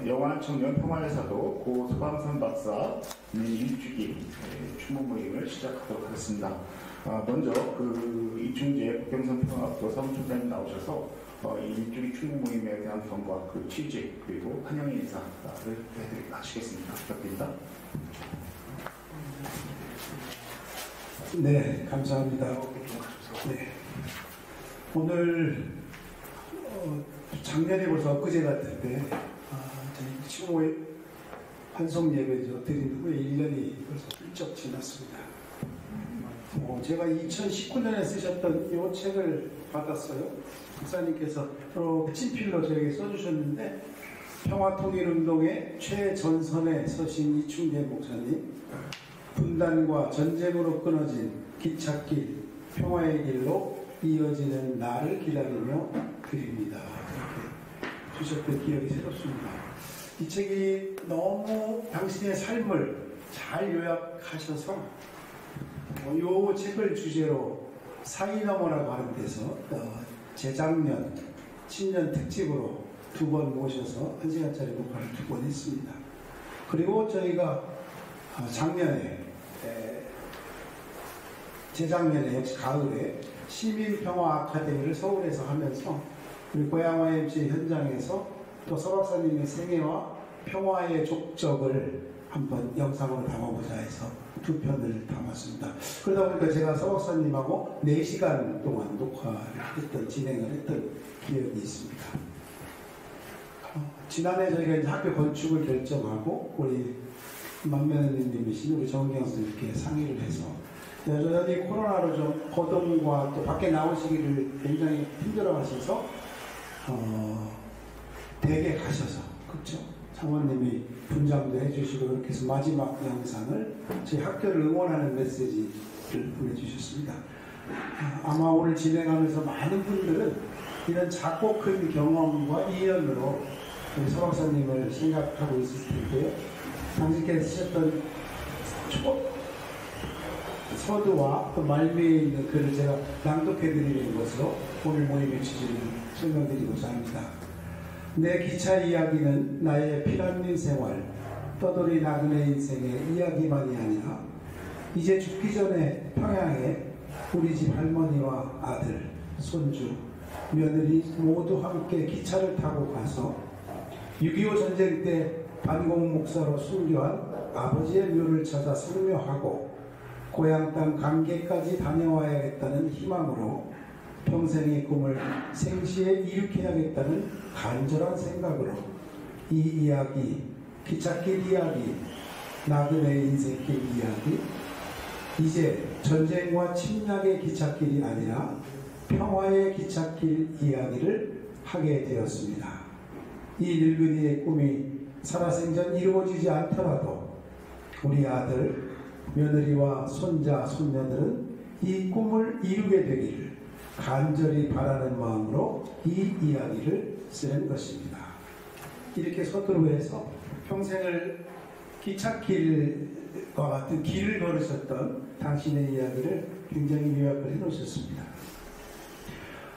영원 청년 평화여사도 고 소방선 박사 일주기 추모 모임을 시작하도록 하겠습니다. 먼저 이충재 북경선 평화학교 사무총장님 나오셔서 이 일주기 추모 모임에 대한 경과, 취지, 그리고 환영의 인사를 하시겠습니다. 부탁드립니다. 네, 감사합니다. 네. 오늘 작년에 벌써 엊그제 같은데 저희 추모 환송 예배 드린 후에 1년이 벌써 훌쩍 지났습니다. 제가 2019년에 쓰셨던 이 책을 받았어요. 목사님께서 친필로 저에게 써주셨는데, 평화통일운동의 최전선에 서신 이충재 목사님, 분단과 전쟁으로 끊어진 기찻길, 평화의 길로 이어지는 나를 기다리며 드립니다. 이렇게 주셨던 기억이 새롭습니다. 이 책이 너무 당신의 삶을 잘 요약하셔서 이 책을 주제로 사이너머라고 하는 데서 재작년 신년 특집으로 2번 모셔서 1시간짜리 녹화를 2번 했습니다. 그리고 저희가 작년에 재작년에 역시 가을에 시민평화 아카데미를 서울에서 하면서 우리 고향 YMCA 현장에서 또 서 박사님의 생애와 평화의 족적을 한번 영상으로 담아보자 해서 2편을 담았습니다. 그러다 보니까 제가 서 박사님하고 4시간 동안 녹화를 했던, 진행을 했던 기억이 있습니다. 지난해 저희가 이제 학교 건축을 결정하고 우리 만면님이신 우리 정경 선생님께 상의를 해서 여전히 코로나로 좀 거동과 또 밖에 나오시기를 굉장히 힘들어 하셔서 댁에 가셔서, 그렇죠? 장모님이 분장도 해주시고 이렇게 해서 마지막 영상을 저희 학교를 응원하는 메시지를 보내주셨습니다. 아마 오늘 진행하면서 많은 분들은 이런 작고 큰 경험과 인연으로 우리 서 박사님을 생각하고 있을 텐데요. 당신께서 쓰셨던 서두와 또 말미에 있는 글을 제가 낭독해드리는 것으로 오늘 모임의 취지를 설명드리고자 합니다. 내 기차 이야기는 나의 피난민 생활, 떠돌이 나그네 인생의 이야기만이 아니라 이제 죽기 전에 평양에 우리 집 할머니와 아들, 손주, 며느리 모두 함께 기차를 타고 가서 6.25 전쟁 때 반공 목사로 순교한 아버지의 묘를 찾아 성묘하고 고향 땅 강계까지 다녀와야겠다는 희망으로 평생의 꿈을 생시에 이룩해야겠다는 간절한 생각으로 이 이야기, 기찻길 이야기, 나그네 인생길 이야기, 이제 전쟁과 침략의 기찻길이 아니라 평화의 기찻길 이야기를 하게 되었습니다. 이 늙은이의 꿈이 살아생전 이루어지지 않더라도 우리 아들, 며느리와 손자, 손녀들은 이 꿈을 이루게 되기를 간절히 바라는 마음으로 이 이야기를 쓰는 것입니다. 이렇게 서두르해서 평생을 기찻길과 같은 길을 걸으셨던 당신의 이야기를 굉장히 요약을 해놓으셨습니다.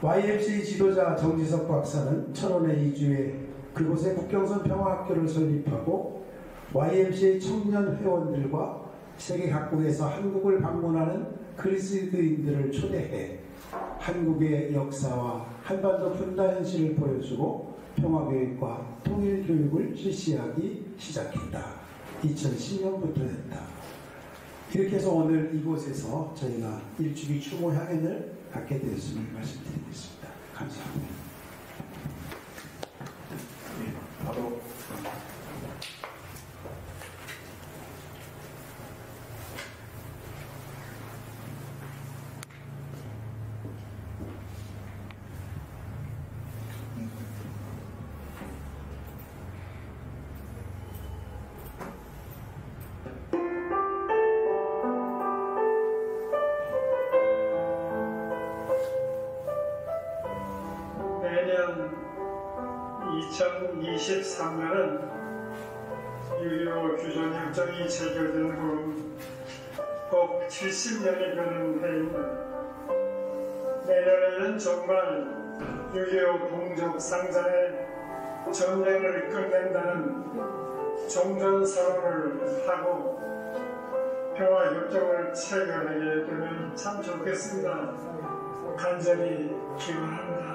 YMCA 지도자 정지석 박사는 철원에 이주해 그곳에 북경선 평화학교를 설립하고 YMCA 청년 회원들과 세계 각국에서 한국을 방문하는 그리스도인들을 초대해 한국의 역사와 한반도 분단 현실을 보여주고 평화교육과 통일교육을 실시하기 시작했다. 2010년부터였다. 이렇게 해서 오늘 이곳에서 저희가 일주기 추모 향연을 갖게 되었음을 말씀드리겠습니다. 감사합니다. 바로 내년 2023년은 6.25 규정협정이 체결된 후 꼭 70년이 되는 해입니다. 내년에는 정말 6.25 동족 상잔의 전쟁을 끝낸다는 종전선언을 하고 평화협정을 체결하게 되면 참 좋겠습니다. 간절히 기원합니다.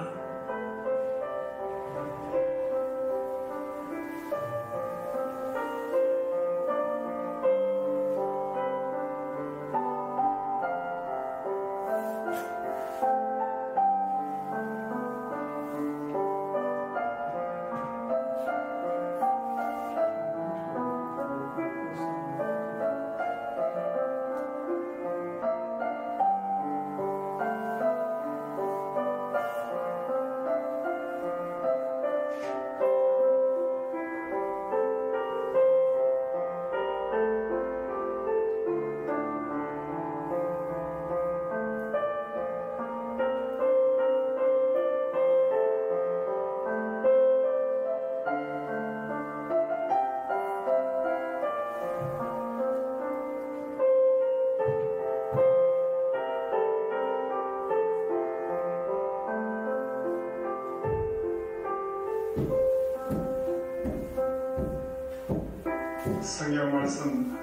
성경 말씀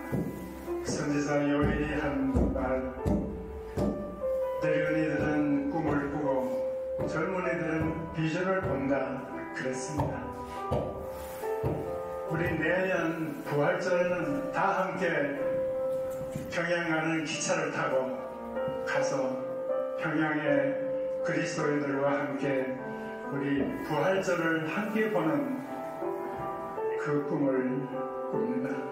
선지자 요엘이 한 말, 늙은이들은 꿈을 꾸고 젊은이들은 비전을 본다 그랬습니다. 우리 내년 부활절에는 다 함께 평양 가는 기차를 타고 가서 평양의 그리스도인들과 함께 우리 부활절을 함께 보는 그 꿈을 꿉니다.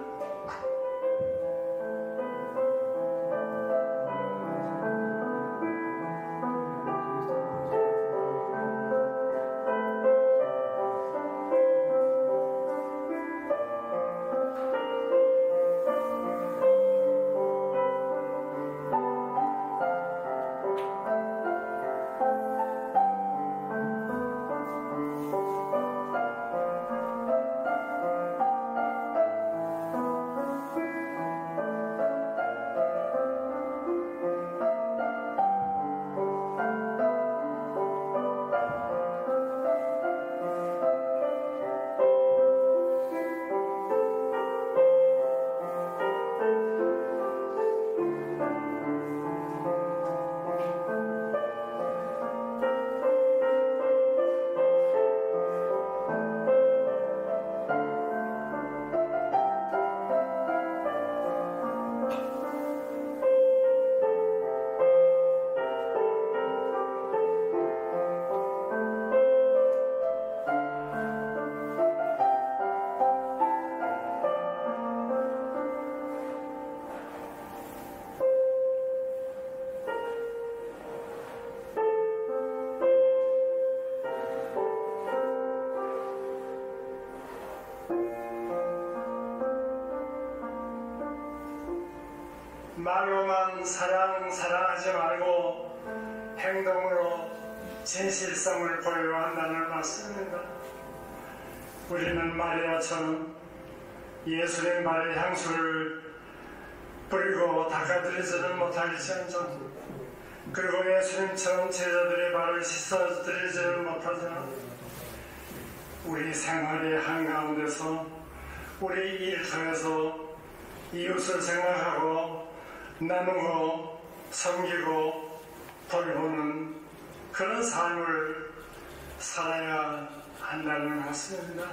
말로만 사랑하지 말고 행동으로 진실성을 보여야 한다는 말씀입니다. 우리는 마리아처럼 예수님 발에 향수를 뿌리고 닦아드리지는 못할지언정, 그리고 예수님처럼 제자들의 발을 씻어드리지는 못하지만 우리 생활의 한가운데서 우리 일터에서 이웃을 생각하고 나누고 섬기고 돌보는 그런 삶을 살아야 한다는 것입니다.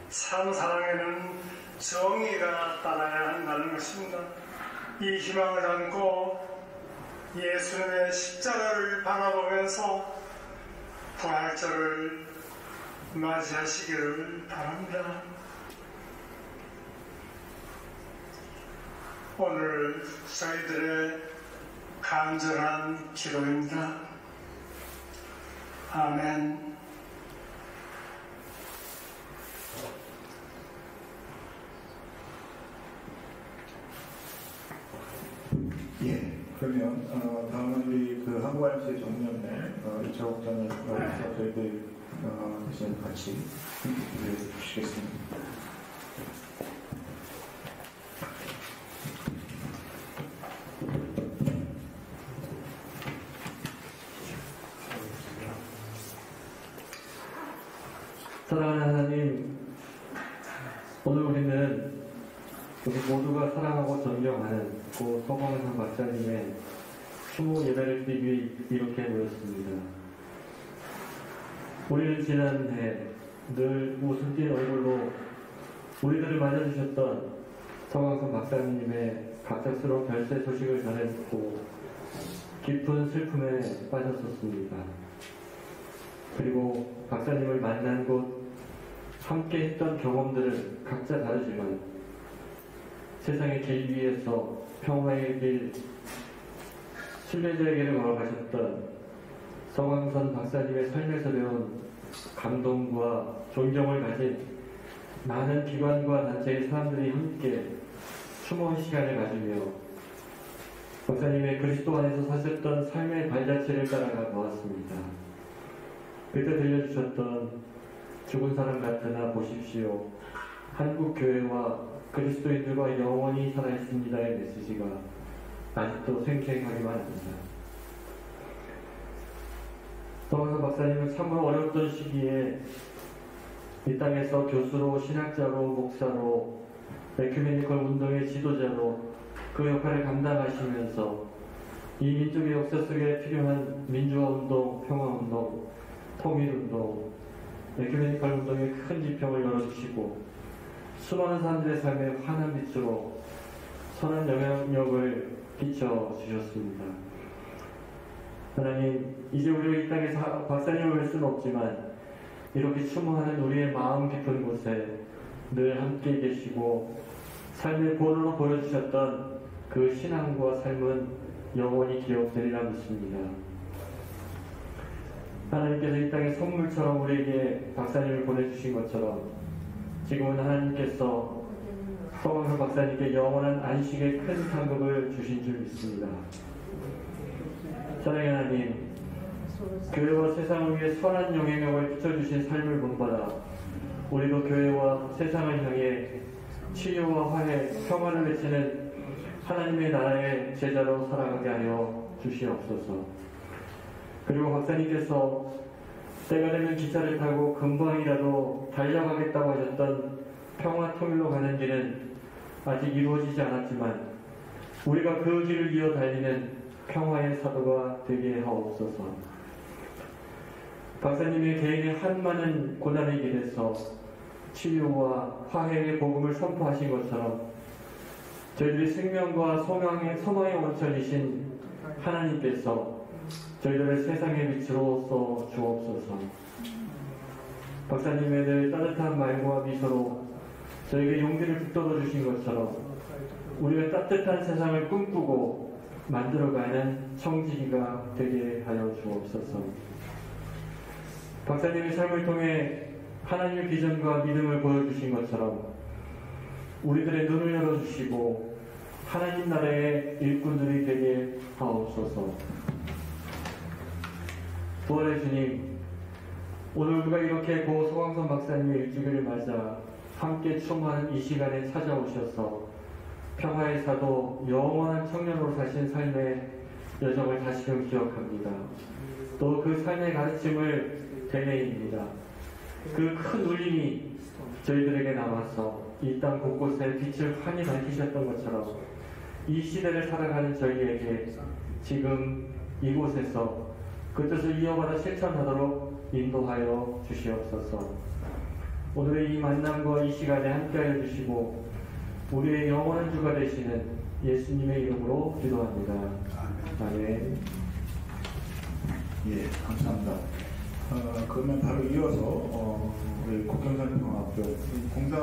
참 사랑에는 정의가 따라야 한다는 것입니다. 이 희망을 안고 예수님의 십자가를 바라보면서 부활절을 맞이하시기를 바랍니다. 오늘 저희들의 간절한 기도입니다. 아멘. 예, 그러면 다음은 우리 그 한국알씨 정년회 이철옥 장로님께서 저희들 대신 같이 기도해 주시겠습니다. 사랑하는 하나님, 오늘 우리는 우리 모두가 사랑하고 존경하는 고 서광선 박사님의 추모 예배를 드리기 위해 이렇게 모였습니다. 우리는 지난해 늘 웃음 띤 얼굴로 우리들을 맞아주셨던 서광선 박사님의 갑작스러운 별세 소식을 전해듣고 깊은 슬픔에 빠졌었습니다. 그리고 박사님을 만난 곳, 함께 했던 경험들은 각자 다르지만 세상의 길 위에서 평화의 길, 순례자의 길을 걸어가셨던 서광선 박사님의 삶에서 배운 감동과 존경을 가진 많은 기관과 단체의 사람들이 함께 추모의 시간을 가지며 박사님의 그리스도 안에서 사셨던 삶의 발자취를 따라가 보았습니다. 그때 들려주셨던 죽은 사람 같으나 보십시오. 한국 교회와 그리스도인들과 영원히 살아있습니다의 메시지가 아직도 생생하기만 합니다. 서광선 박사님은 참으로 어려웠던 시기에 이 땅에서 교수로, 신학자로, 목사로, 에큐메니컬 운동의 지도자로 그 역할을 감당하시면서 이 민족의 역사 속에 필요한 민주화운동, 평화운동, 통일운동, 에큐메니컬 운동의 큰 지평을 열어주시고 수많은 사람들의 삶에 환한 빛으로 선한 영향력을 끼쳐주셨습니다. 하나님, 이제 우리가 이 땅에서 박사님을 뵐 수는 없지만 이렇게 추모하는 우리의 마음 깊은 곳에 늘 함께 계시고 삶의 본으로 보여주셨던 그 신앙과 삶은 영원히 기억되리라 믿습니다. 하나님께서 이 땅에 선물처럼 우리에게 박사님을 보내주신 것처럼 지금은 하나님께서 서광선 박사님께 영원한 안식의 큰 상급을 주신 줄 믿습니다. 사랑의 하나님, 교회와 세상을 위해 선한 영향력을 끼쳐주신 삶을 본받아 우리도 교회와 세상을 향해 치유와 화해, 평화를 외치는 하나님의 나라의 제자로 살아가게 하여 주시옵소서. 그리고 박사님께서 때가 되면 기차를 타고 금방이라도 달려가겠다고 하셨던 평화 통일로 가는 길은 아직 이루어지지 않았지만 우리가 그 길을 이어 달리는 평화의 사도가 되게 하옵소서. 박사님의 개인의 한많은 고난의 길에서 치유와 화해의 복음을 선포하신 것처럼 저희들의 생명과 소망의 원천이신 하나님께서 저희들을 세상의 빛으로 써 주옵소서. 박사님의 늘 따뜻한 말과 미소로 저에게 용기를 북돋워 주신 것처럼 우리가 따뜻한 세상을 꿈꾸고 만들어가는 청지기가 되게 하여 주옵소서. 박사님의 삶을 통해 하나님의 비전과 믿음을 보여주신 것처럼 우리들의 눈을 열어주시고 하나님 나라의 일꾼들이 되게 하옵소서. 부활의 주님, 오늘 우리가 이렇게 고 서광선 박사님의 일주기를 맞아 함께 추모하는 이 시간에 찾아오셔서 평화의 사도, 영원한 청년으로 사신 삶의 여정을 다시금 기억합니다. 또 그 삶의 가르침을 되뇌입니다. 그 큰 울림이 저희들에게 남아서 이 땅 곳곳에 빛을 환히 밝히셨던 것처럼 이 시대를 살아가는 저희에게 지금 이곳에서 그 뜻을 이어받아 실천하도록 인도하여 주시옵소서. 오늘의 이 만남과 이 시간에 함께하여 주시고 우리의 영원한 주가 되시는 예수님의 이름으로 기도합니다. 아멘. 예, 감사합니다. 그러면 바로 이어서 우리 국경선 평화학교 공사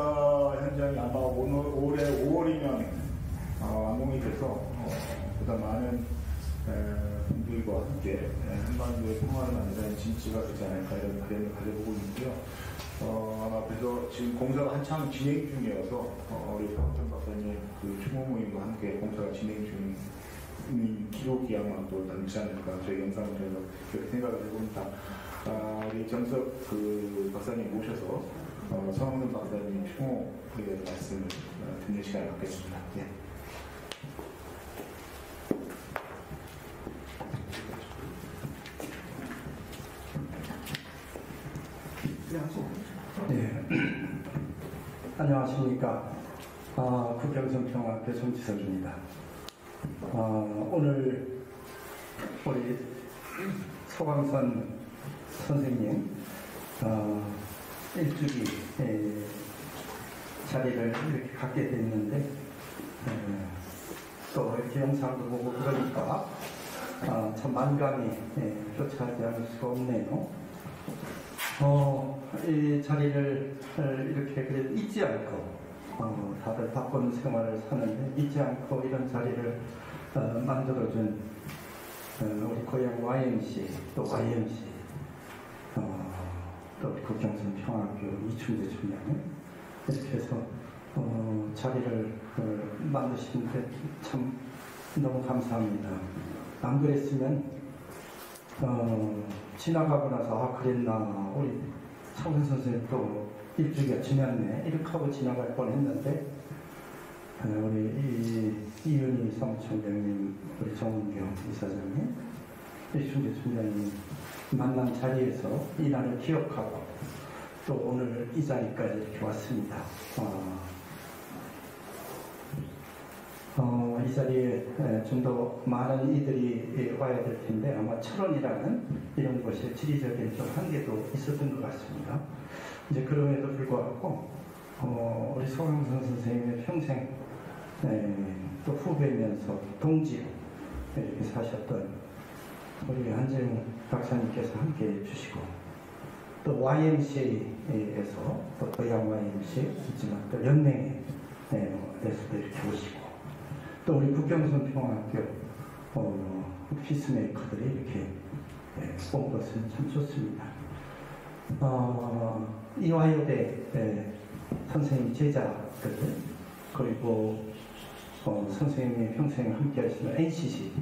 현장이 아마 올해 5월이면 완공이 돼서 보다 많은 분들과 함께 한반도의 평화를 만드는 진지가 되지 않을까 이런 바람을 가져보고 있는데요. 아마 그래서 지금 공사가 한창 진행 중이어서 우리 박정 박사님 그 추모 모임과 함께 공사가 진행 중인 기록이야만 또 남지 않을까 저희 영상을 통해서 그렇게 생각을 해봅니다. 우리 정석 그 박사님 모셔서 서광선 박사님 추모의 말씀을 듣는 시간을 갖겠습니다. 예. 네, 하시죠. 네. 안녕하십니까. 국경선평학교 정지석입니다. 오늘 우리 소강선 선생님 일주기 자리를 이렇게 갖게 됐는데 또 이렇게 영상도 보고 그러니까 참 만감이 교차하지 않을 수가 없네요. 이 자리를 이렇게 그래도 잊지 않고 다들 바쁜 생활을 사는데 잊지 않고 이런 자리를 만들어준 우리 고향 YMC 또 YMC 또 우리 국경선 평화학교 이충재 총장 이렇게 해서 자리를 만드시는데 참 너무 감사합니다. 안 그랬으면 지나가고 나서 그랬나 우리 성선 선생님 또 일주기가 지났네 이렇게 하고 지나갈 뻔했는데 우리 이윤희 사무총장님 우리 정은경 이사장님 이충재 총장님 만난 자리에서 이 날을 기억하고 또 오늘 이 자리까지 이렇게 왔습니다. 이 자리에 좀 더 많은 이들이 와야 될 텐데 아마 철원이라는 이런 곳에 지리적인 좀 한계도 있었던 것 같습니다. 이제 그럼에도 불구하고 우리 소강선 선생님의 평생 또 후배면서 동지로 이렇게 사셨던 우리 한재웅 박사님께서 함께 해주시고 또 YMCA에서 또 고향 YMCA 있지만 또 연맹에서도 이렇게 오시고 또 우리 국경선 평화학교 피스메이커들이 이렇게 온 것은 참 좋습니다. 이화여대 선생님 제자들 그리고 선생님이 평생 함께 하시는 NCC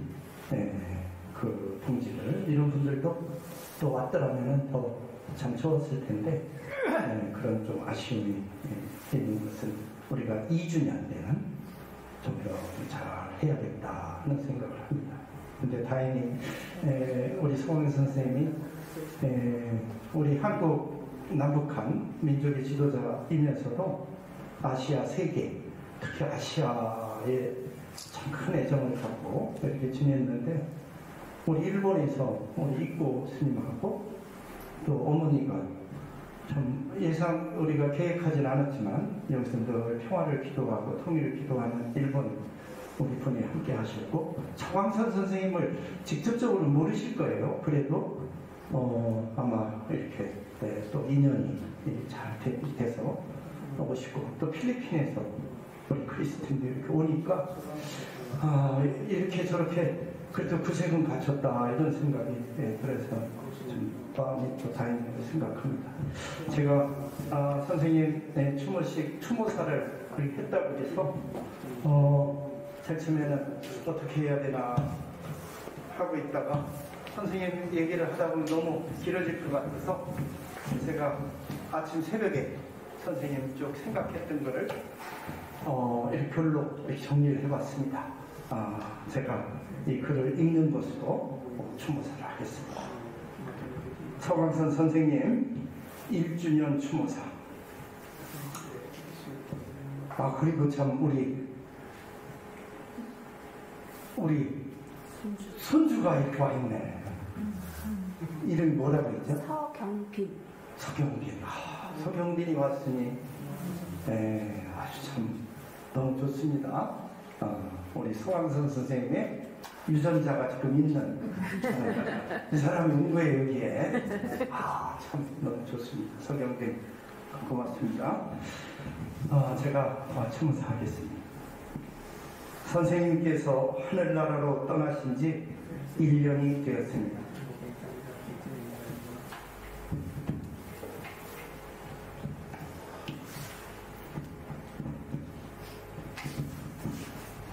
그 동지들 이런 분들도 또 왔더라면 더 참 좋았을 텐데 그런 좀 아쉬움이 있는 것은 우리가 2주년 때는 좀 더 잘 해야겠다는 생각을 합니다. 근데 다행히 우리 송원 선생님이 우리 한국 남북한 민족의 지도자이면서도 아시아 세계 특히 아시아에 참 큰 애정을 갖고 이렇게 지냈는데 우리 일본에서 우리 익고 스님하고 또 어머니가 참 예상 우리가 계획하진 않았지만 여기서 늘 평화를 기도하고 통일을 기도하는 일본 우리 분이 함께 하셨고 차광선 선생님을 직접적으로 모르실 거예요. 그래도 아마 이렇게 또 인연이 잘 돼서 오시고 또 필리핀에서 우리 크리스틴들이 이렇게 오니까 이렇게 저렇게 그래도 구색은 갖췄다 이런 생각이 들어서 좀 마음이 또 다행이라고 생각합니다. 제가 선생님 추모사를 했다고 해서 제일 처음에는 어떻게 해야 되나 하고 있다가 선생님 얘기를 하다 보면 너무 길어질 것 같아서 제가 아침 새벽에 선생님 쭉 생각했던 거를 이렇게 글로 이렇게 정리를 해봤습니다. 제가 이 글을 읽는 것으로 추모사를 하겠습니다. 서광선 선생님 1주년 추모사. 그리고 참 우리 손주가 이렇게 와 있네. 이름이 뭐라고 했죠? 서경빈. 서경빈이 왔으니 아주 참 너무 좋습니다. 우리 소강선 선생님의 유전자가 지금 있는 이 사람이 온 거예요 여기에. 참 너무 좋습니다. 서경빈 고맙습니다. 제가 추모사하겠습니다. 선생님께서 하늘나라로 떠나신 지 1년이 되었습니다.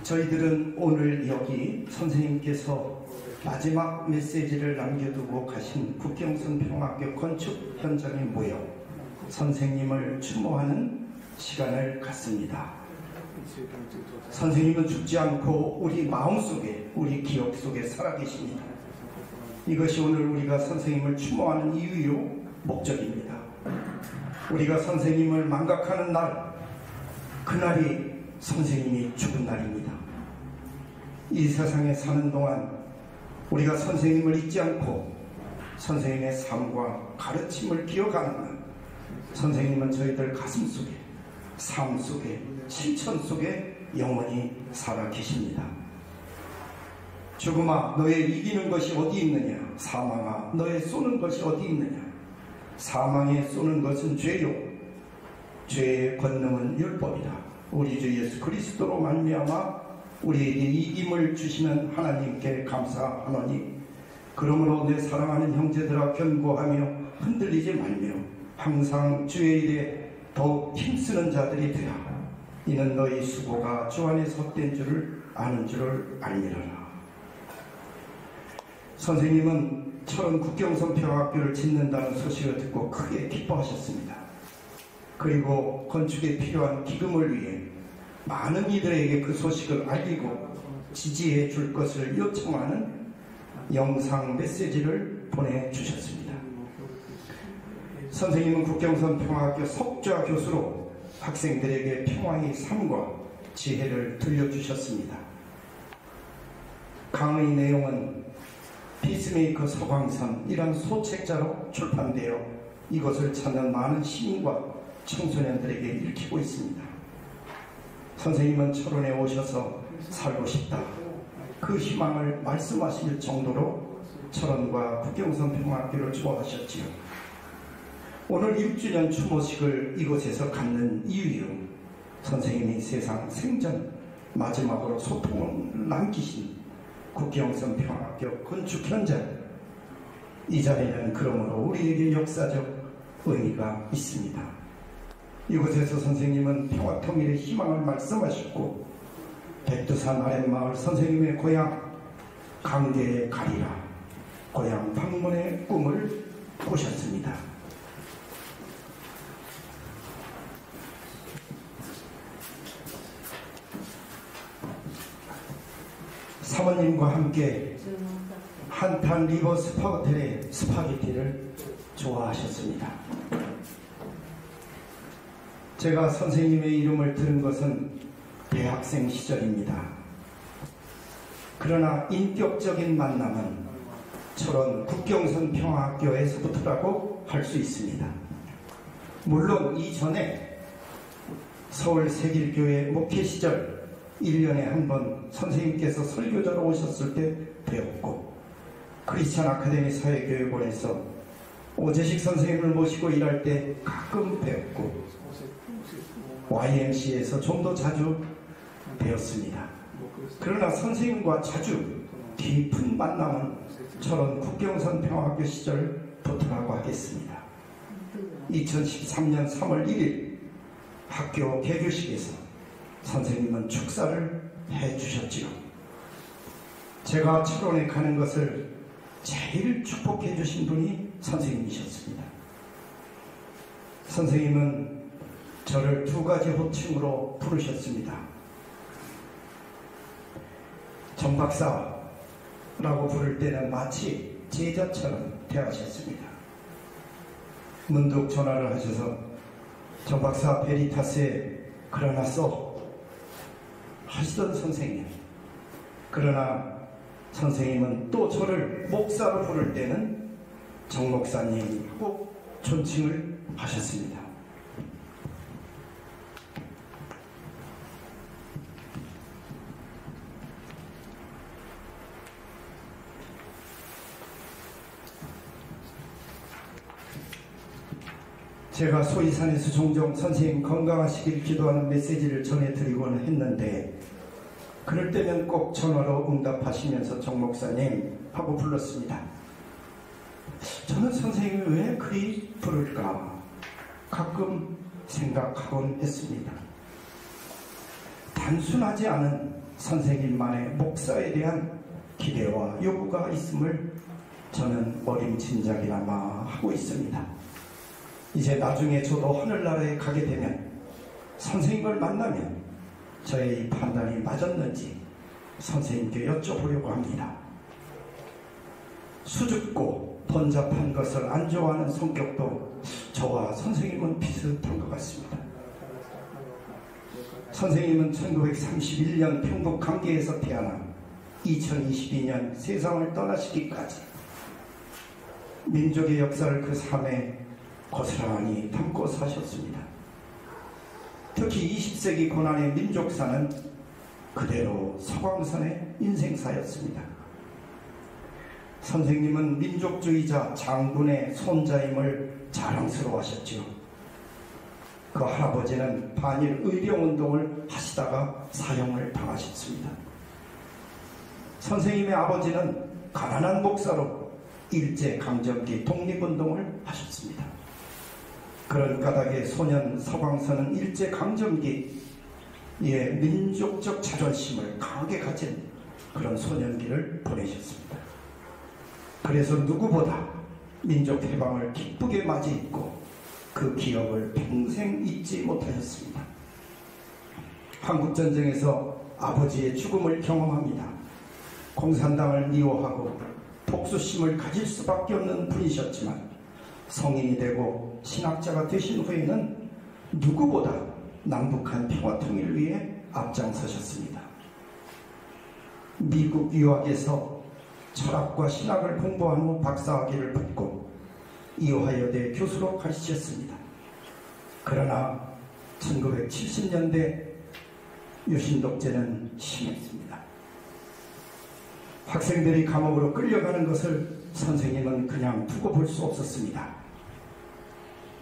저희들은 오늘 여기 선생님께서 마지막 메시지를 남겨두고 가신 국경선 평화학교 건축 현장에 모여 선생님을 추모하는 시간을 갖습니다. 선생님은 죽지 않고 우리 마음속에, 우리 기억 속에 살아계십니다. 이것이 오늘 우리가 선생님을 추모하는 이유요 목적입니다. 우리가 선생님을 망각하는 날, 그날이 선생님이 죽은 날입니다. 이 세상에 사는 동안 우리가 선생님을 잊지 않고 선생님의 삶과 가르침을 기억하는 날, 선생님은 저희들 가슴 속에, 삶 속에, 실천 속에 영원히 살아 계십니다. 죽음아, 너의 이기는 것이 어디 있느냐? 사망아, 너의 쏘는 것이 어디 있느냐? 사망에 쏘는 것은 죄요, 죄의 권능은 율법이다. 우리 주 예수 그리스도로 말미암아 우리에게 이김을 주시는 하나님께 감사하노니, 그러므로 내 사랑하는 형제들아, 견고하며 흔들리지 말며 항상 주의 일에 더욱 힘쓰는 자들이 되라. 이는 너희 수고가 주 안에 섭된 줄을 아는 줄을 알미라라. 선생님은 철원 국경선 평화학교를 짓는다는 소식을 듣고 크게 기뻐하셨습니다. 그리고 건축에 필요한 기금을 위해 많은 이들에게 그 소식을 알리고 지지해 줄 것을 요청하는 영상 메시지를 보내주셨습니다. 선생님은 국경선 평화학교 석좌 교수로 학생들에게 평화의 삶과 지혜를 들려주셨습니다. 강의 내용은 피스메이커 서광선이란 소책자로 출판되어 이것을 찾는 많은 시민과 청소년들에게 읽히고 있습니다. 선생님은 철원에 오셔서 살고 싶다, 그 희망을 말씀하실 정도로 철원과 국경선 평화학교를 좋아하셨지요. 오늘 1주년 추모식을 이곳에서 갖는 이유요, 선생님이 세상 생전 마지막으로 소통을 남기신 국경선 평화학교 건축 현장, 이 자리는 그러므로 우리에게 역사적 의미가 있습니다. 이곳에서 선생님은 평화 통일의 희망을 말씀하셨고, 백두산 아랫마을 선생님의 고향 강계에 가리라, 고향 방문의 꿈을 꾸셨습니다. 사모님과 함께 한탄 리버 스파 호텔의 스파게티를 좋아하셨습니다. 제가 선생님의 이름을 들은 것은 대학생 시절입니다. 그러나 인격적인 만남은 철원 국경선 평화학교에서부터라고 할 수 있습니다. 물론 이전에 서울 세길교회 목회 시절 1년에 한 번 선생님께서 설교자로 오셨을 때 배웠고, 크리스찬 아카데미 사회교육원에서 오재식 선생님을 모시고 일할 때 가끔 배웠고, YMCA에서 좀 더 자주 배웠습니다. 그러나 선생님과 자주 깊은 만남은 철원 국경선 평화학교 시절부터라고 하겠습니다. 2013년 3월 1일 학교 개교식에서 선생님은 축사를 해주셨지요. 제가 철원에 가는 것을 제일 축복해 주신 분이 선생님이셨습니다. 선생님은 저를 두 가지 호칭으로 부르셨습니다. 정 박사라고 부를 때는 마치 제자처럼 대하셨습니다. 문득 전화를 하셔서 정 박사 베리타스에 글어놨어 하시던 선생님. 그러나 선생님은 또 저를 목사로 부를 때는 정 목사님이라고 존칭을 하셨습니다. 제가 소이산에서 종종 선생님 건강하시길 기도하는 메시지를 전해드리곤 했는데, 그럴 때면 꼭 전화로 응답하시면서 정 목사님 하고 불렀습니다. 저는 선생님이 왜 그리 부를까 가끔 생각하곤 했습니다. 단순하지 않은 선생님만의 목사에 대한 기대와 요구가 있음을 저는 어림짐작이나마 하고 있습니다. 이제 나중에 저도 하늘나라에 가게 되면 선생님을 만나면 저의 이 판단이 맞았는지 선생님께 여쭤보려고 합니다. 수줍고 번잡한 것을 안 좋아하는 성격도 저와 선생님은 비슷한 것 같습니다. 선생님은 1931년 평북 강계에서 태어나 2022년 세상을 떠나시기까지 민족의 역사를 그 삶에 고스란히 담고 사셨습니다. 특히 20세기 고난의 민족사는 그대로 서광선의 인생사였습니다. 선생님은 민족주의자 장군의 손자임을 자랑스러워하셨죠. 그 할아버지는 반일 의병운동을 하시다가 사형을 당하셨습니다. 선생님의 아버지는 가난한 목사로 일제강점기 독립운동을 하셨습니다. 그런 까닭에 소년 서광선은 일제강점기에 민족적 자존심을 강하게 가진 그런 소년기를 보내셨습니다. 그래서 누구보다 민족 해방을 기쁘게 맞이했고 그 기억을 평생 잊지 못하셨습니다. 한국전쟁에서 아버지의 죽음을 경험합니다. 공산당을 미워하고 복수심을 가질 수밖에 없는 분이셨지만 성인이 되고 신학자가 되신 후에는 누구보다 남북한 평화 통일을 위해 앞장서셨습니다. 미국 유학에서 철학과 신학을 공부한 후 박사학위를 받고 이오하이오대 교수로 가르치셨습니다. 그러나 1970년대 유신독재는 심했습니다. 학생들이 감옥으로 끌려가는 것을 선생님은 그냥 두고 볼 수 없었습니다.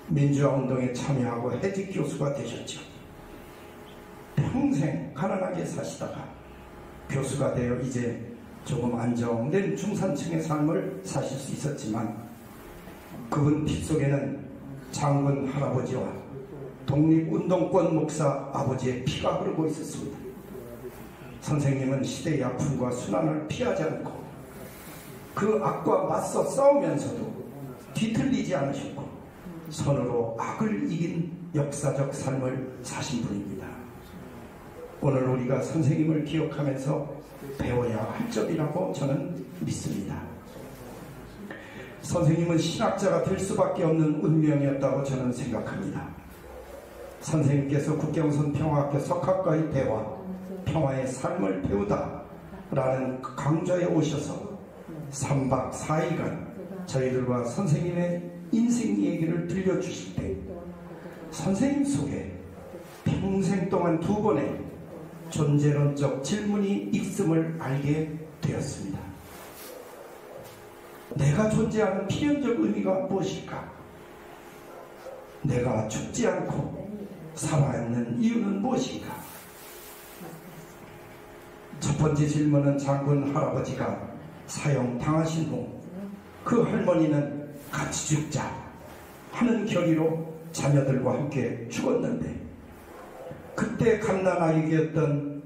민주화운동에 참여하고 해직 교수가 되셨죠. 평생 가난하게 사시다가 교수가 되어 이제 조금 안정된 중산층의 삶을 사실 수 있었지만 그분 빗속에는 장군 할아버지와 독립운동권 목사 아버지의 피가 흐르고 있었습니다. 선생님은 시대의 아픔과 순환을 피하지 않고 그 악과 맞서 싸우면서도 뒤틀리지 않으셨고 선으로 악을 이긴 역사적 삶을 사신 분입니다. 오늘 우리가 선생님을 기억하면서 배워야 할 점이라고 저는 믿습니다. 선생님은 신학자가 될 수밖에 없는 운명이었다고 저는 생각합니다. 선생님께서 국경선 평화학교 석학과의 대화, 평화의 삶을 배우다 라는 강좌에 오셔서 3박 4일간 저희들과 선생님의 인생 얘기를 들려주실 때 선생님 속에 평생 동안 2번의 존재론적 질문이 있음을 알게 되었습니다. 내가 존재하는 필연적 의미가 무엇일까? 내가 죽지 않고 살아있는 이유는 무엇인가? 첫 번째 질문은 장군 할아버지가 사형 당하신 후 그 할머니는 같이 죽자 하는 결의로 자녀들과 함께 죽었는데 그때 갓난아기였던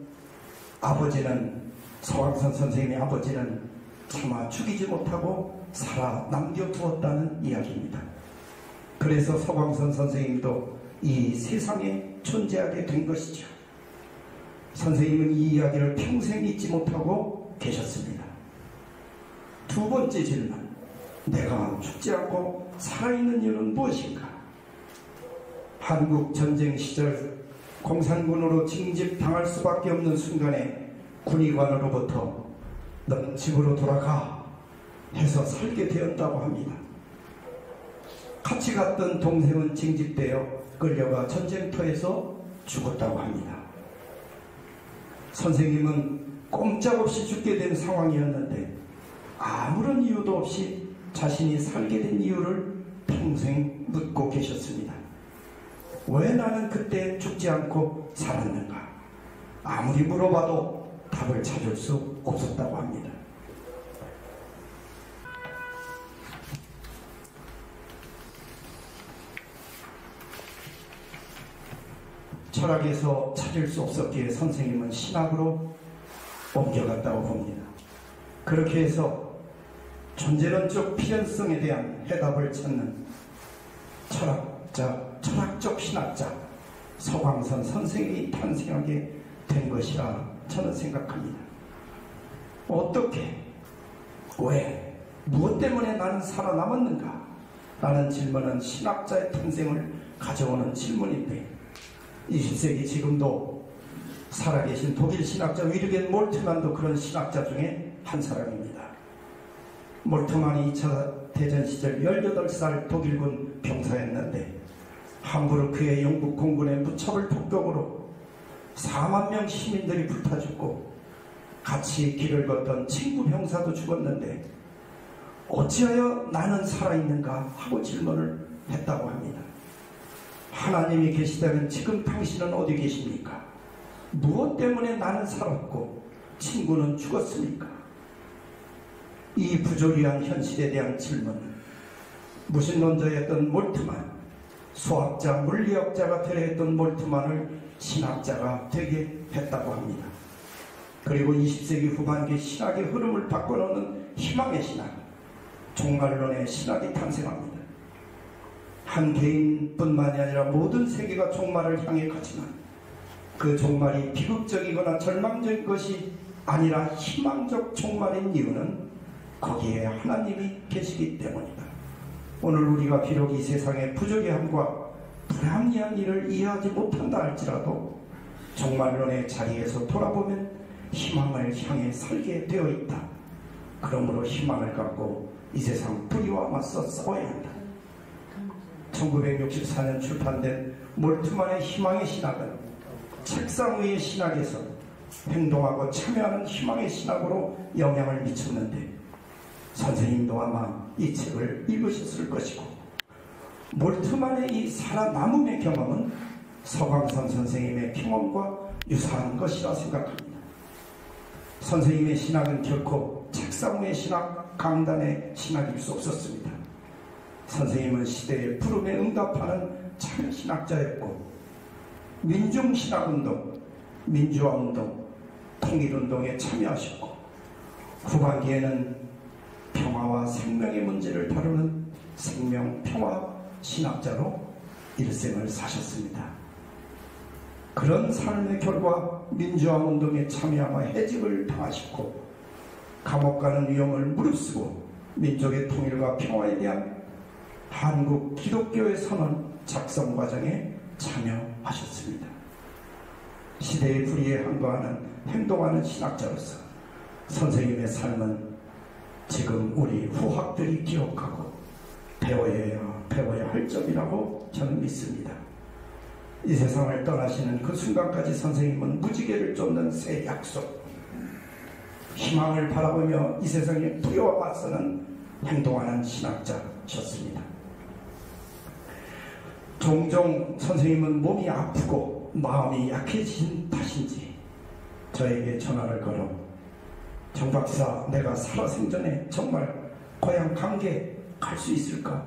아버지는 서광선 선생님의 아버지는 차마 죽이지 못하고 살아 남겨두었다는 이야기입니다. 그래서 서광선 선생님도 이 세상에 존재하게 된 것이죠. 선생님은 이 이야기를 평생 잊지 못하고 계셨습니다. 2번째 질문, 내가 죽지 않고 살아있는 이유는 무엇인가? 한국 전쟁 시절 공산군으로 징집당할 수밖에 없는 순간에 군의관으로부터 너는 집으로 돌아가 해서 살게 되었다고 합니다. 같이 갔던 동생은 징집되어 끌려가 전쟁터에서 죽었다고 합니다. 선생님은 꼼짝없이 죽게 된 상황이었는데 아무런 이유도 없이 자신이 살게 된 이유를 평생 묻고 계셨습니다. 왜 나는 그때 죽지 않고 살았는가? 아무리 물어봐도 답을 찾을 수 없었다고 합니다. 철학에서 찾을 수 없었기에 선생님은 신학으로 옮겨갔다고 봅니다. 그렇게 해서 존재론적 필연성에 대한 해답을 찾는 철학적 신학자 서광선 선생이 탄생하게 된 것이라 저는 생각합니다. 어떻게, 왜 무엇 때문에 나는 살아남았는가? 라는 질문은 신학자의 탄생을 가져오는 질문인데 20세기 지금도 살아계신 독일 신학자 위르겐 몰트만도 그런 신학자 중에 한 사람입니다. 몰트만이 2차 대전 시절 18살 독일군 병사였는데 함부르크의 영국 공군의 무차별 폭격으로 4만 명 시민들이 불타 죽고 같이 길을 걷던 친구 병사도 죽었는데 어찌하여 나는 살아있는가 하고 질문을 했다고 합니다. 하나님이 계시다면 지금 당신은 어디 계십니까? 무엇 때문에 나는 살았고 친구는 죽었습니까? 이 부조리한 현실에 대한 질문은 무신론자였던 몰트만, 수학자, 물리학자가 되려 했던 몰트만을 신학자가 되게 했다고 합니다. 그리고 20세기 후반기 신학의 흐름을 바꿔놓는 희망의 신학, 종말론의 신학이 탄생합니다. 한 개인뿐만이 아니라 모든 세계가 종말을 향해 가지만 그 종말이 비극적이거나 절망적인 것이 아니라 희망적 종말인 이유는 거기에 하나님이 계시기 때문이다. 오늘 우리가 비록 이 세상의 부조리함과 불합리한 일을 이해하지 못한다 할지라도 종말론의 자리에서 돌아보면 희망을 향해 살게 되어 있다. 그러므로 희망을 갖고 이 세상 뿌리와 맞서 싸워야 한다. 1964년 출판된 몰트만의 희망의 신학은 책상 위의 신학에서 행동하고 참여하는 희망의 신학으로 영향을 미쳤는데 선생님도 아마 이 책을 읽으셨을 것이고 몰트만의 이 살아남음의 경험은 서광선 선생님의 경험과 유사한 것이라 생각합니다. 선생님의 신학은 결코 책상 위의 신학, 강단의 신학일 수 없었습니다. 선생님은 시대의 부름에 응답하는 참 신학자였고 민중신학운동, 민주화운동, 통일운동에 참여하셨고 후반기에는 평화와 생명의 문제를 다루는 생명평화 신학자로 일생을 사셨습니다. 그런 삶의 결과 민주화운동에 참여하며 해직을 당하셨고 감옥 가는 위험을 무릅쓰고 민족의 통일과 평화에 대한 한국 기독교의 선언 작성 과정에 참여하셨습니다. 시대의 불의에 항거하는 행동하는 신학자로서 선생님의 삶은 지금 우리 후학들이 기억하고 배워야 할 점이라고 저는 믿습니다. 이 세상을 떠나시는 그 순간까지 선생님은 무지개를 쫓는 새 약속, 희망을 바라보며 이 세상의 불의와 맞서는 행동하는 신학자셨습니다. 종종 선생님은 몸이 아프고 마음이 약해진 탓인지 저에게 전화를 걸어 정 박사, 내가 살아생전에 정말 고향 강계 갈 수 있을까?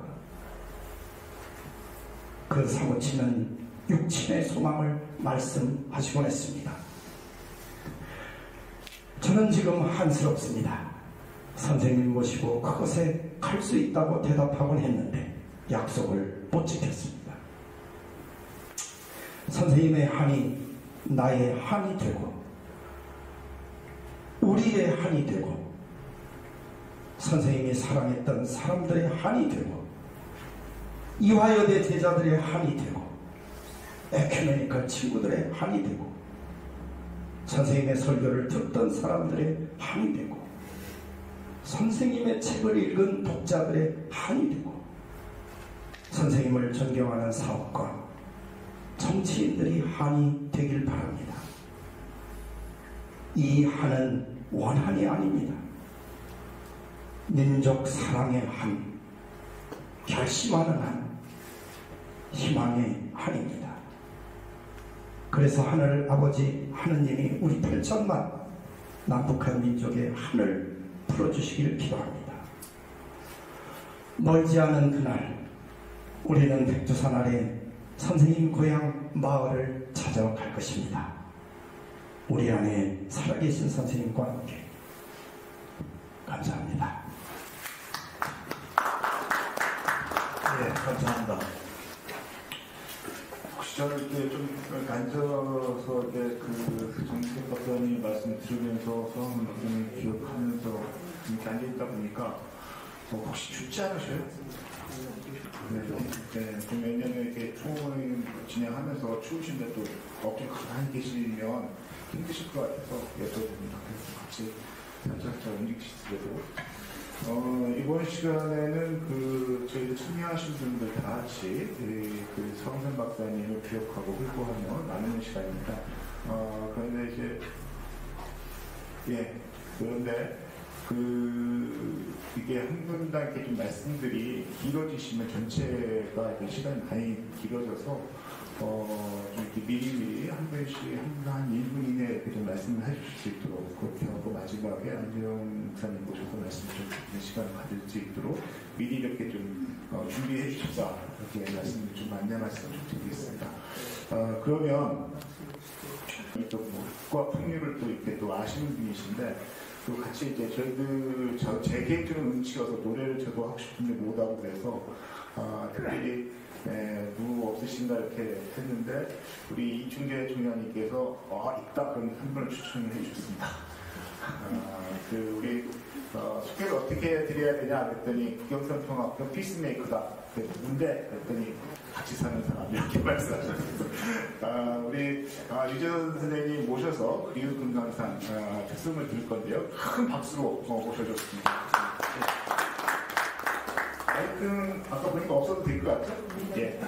그 사무치는 육친의 소망을 말씀하시곤 했습니다. 저는 지금 한스럽습니다. 선생님 모시고 그곳에 갈 수 있다고 대답하곤 했는데 약속을 못 지켰습니다. 선생님의 한이 나의 한이 되고 우리의 한이 되고 선생님이 사랑했던 사람들의 한이 되고 이화여대 제자들의 한이 되고 에큐메니컬 친구들의 한이 되고 선생님의 설교를 듣던 사람들의 한이 되고 선생님의 책을 읽은 독자들의 한이 되고 선생님을 존경하는 사업가 정치인들이 한이 되길 바랍니다. 이 한은 원한이 아닙니다. 민족 사랑의 한, 결심하는 한, 희망의 한입니다. 그래서 하늘 아버지 하느님이 우리 8천만 남북한 민족의 한을 풀어주시기를 기도합니다. 멀지 않은 그날 우리는 백두산 아래 선생님 고향 마을을 찾아갈 것입니다. 우리 안에 살아계신 선생님과 함께. 감사합니다. 네, 감사합니다. 혹시 저는 이렇게 좀 앉아서 이렇게 그 정식 박사님 말씀 들으면서 성함을 기억하면서 이렇게 앉아있다 보니까 혹시 춥지 않으셔요? 네, 좀 내년에 이렇게 총모임 진행하면서 추우신데 또 걱정 가만히 계시면 힘드실 것 같아서 여쭤봅니다. 그래서 같이 살짝 움직이시더라도 이번 시간에는 저희 참여하신 분들 다 같이 그 서강산 박사님을 기억하고 훌고하며 나누는 시간입니다. 그런데 이제 그런데 이게 한 분당 이렇게 좀 말씀들이 길어지시면 전체가 이렇게 시간이 많이 길어져서 좀 이렇게 미리미리 한 분씩 한 1분 이내에 이렇게 좀 말씀을 해주실 수 있도록 그렇게 하고 마지막에 안재영 목사님 모셔서 말씀 좀 드리는 시간을 가질 수 있도록 미리 이렇게 좀 준비해 주십사 이렇게 말씀을 좀 안내 말씀 좀 드리겠습니다. 그러면 또 국가 풍류를 또 이렇게 또 아시는 분이신데 또 같이 이제 저희들 제 개인적인 음치여서 노래를 저도 하고 싶은데 못하고 그래서 특별히 누구 없으신가 이렇게 했는데 우리 이충재 총장님께서 있다 그럼 한 분을 추천을 해주셨습니다. 우리 소개를 어떻게 드려야 되냐 그랬더니 국경선 평화협 피스메이커다. 누군데? 그랬더니 같이 사는 사람 이렇게 말씀하셨어요. 우리 유재선 선생님 모셔서 리우 금강산 특성을 드릴 건데요. 큰 박수로 모셔줬습니다. 마이크는 아까 보니까 없어도 될 것 같죠? 예.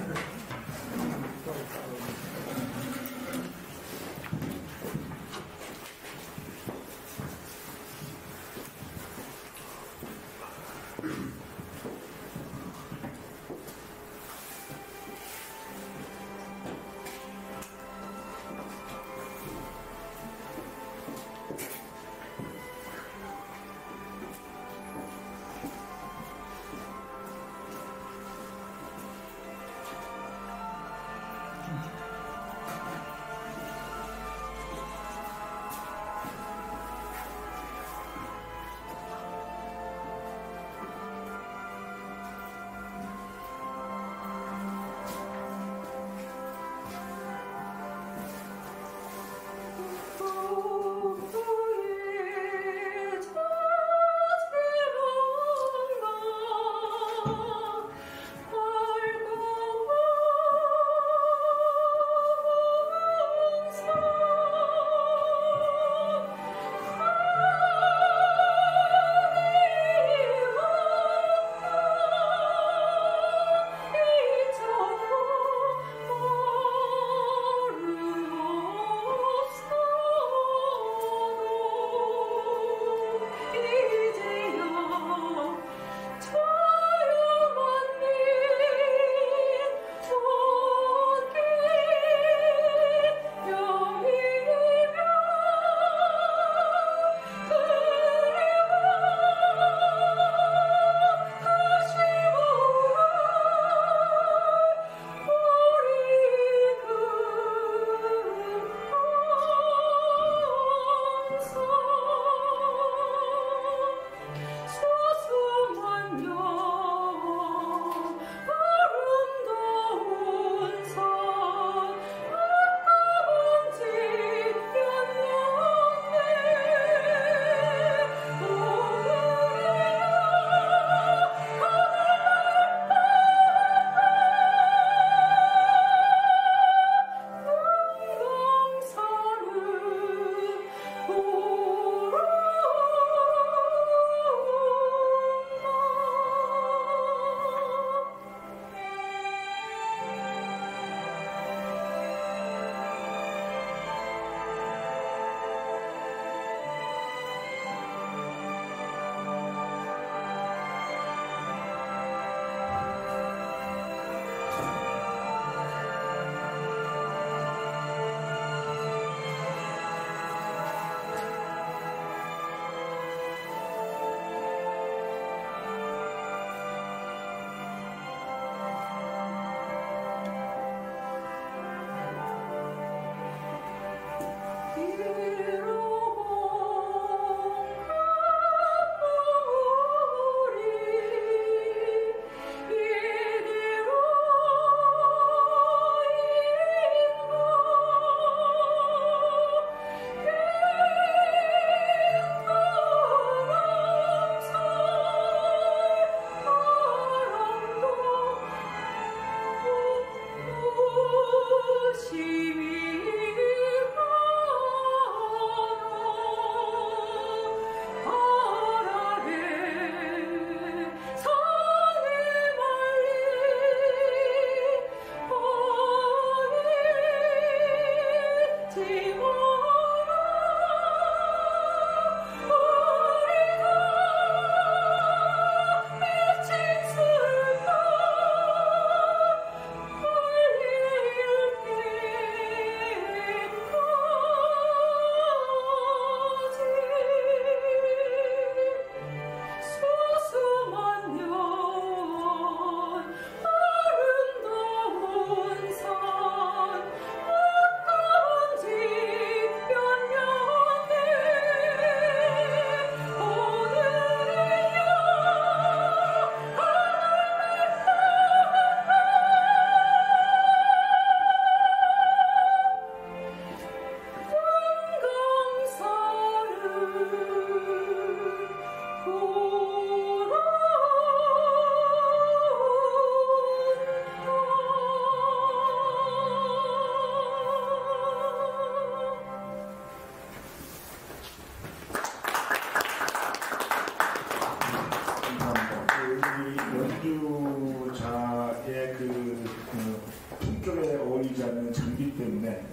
어울리지 않는 장비 때문에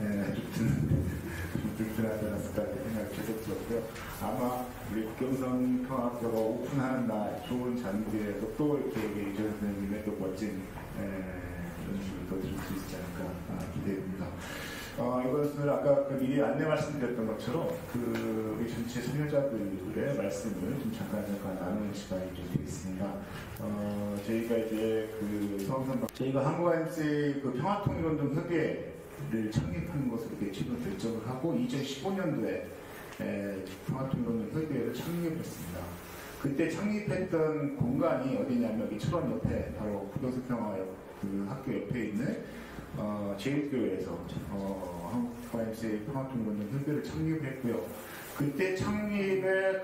좀 불편하지 않았을까 생각이 계속 들었고요. 아마 우리 국경선 평화학교가 오픈하는 날 좋은 장비에서 또 이렇게 이재 선생님의 또 멋진 연주를 또 들을 수 있지 않을까 기대됩니다. 이것을 아까 미리 안내 말씀드렸던 것처럼 우리 전체 참여자들의 말씀을 좀 잠깐 나누는 시간이 좀 되겠습니다. 저희가 이제 저희가 한국아임스의 평화통일운동 협의회를 창립하는 것으로 이렇게 지금 결정을 하고 2015년도에 평화통일운동 협의회를 창립했습니다. 그때 창립했던 공간이 어디냐면 여기 철원 옆에 바로 국영수평화 학교 옆에 있는 제일교회에서 한국아임스의 평화통일운동 협의회를 창립했고요. 그때 창립의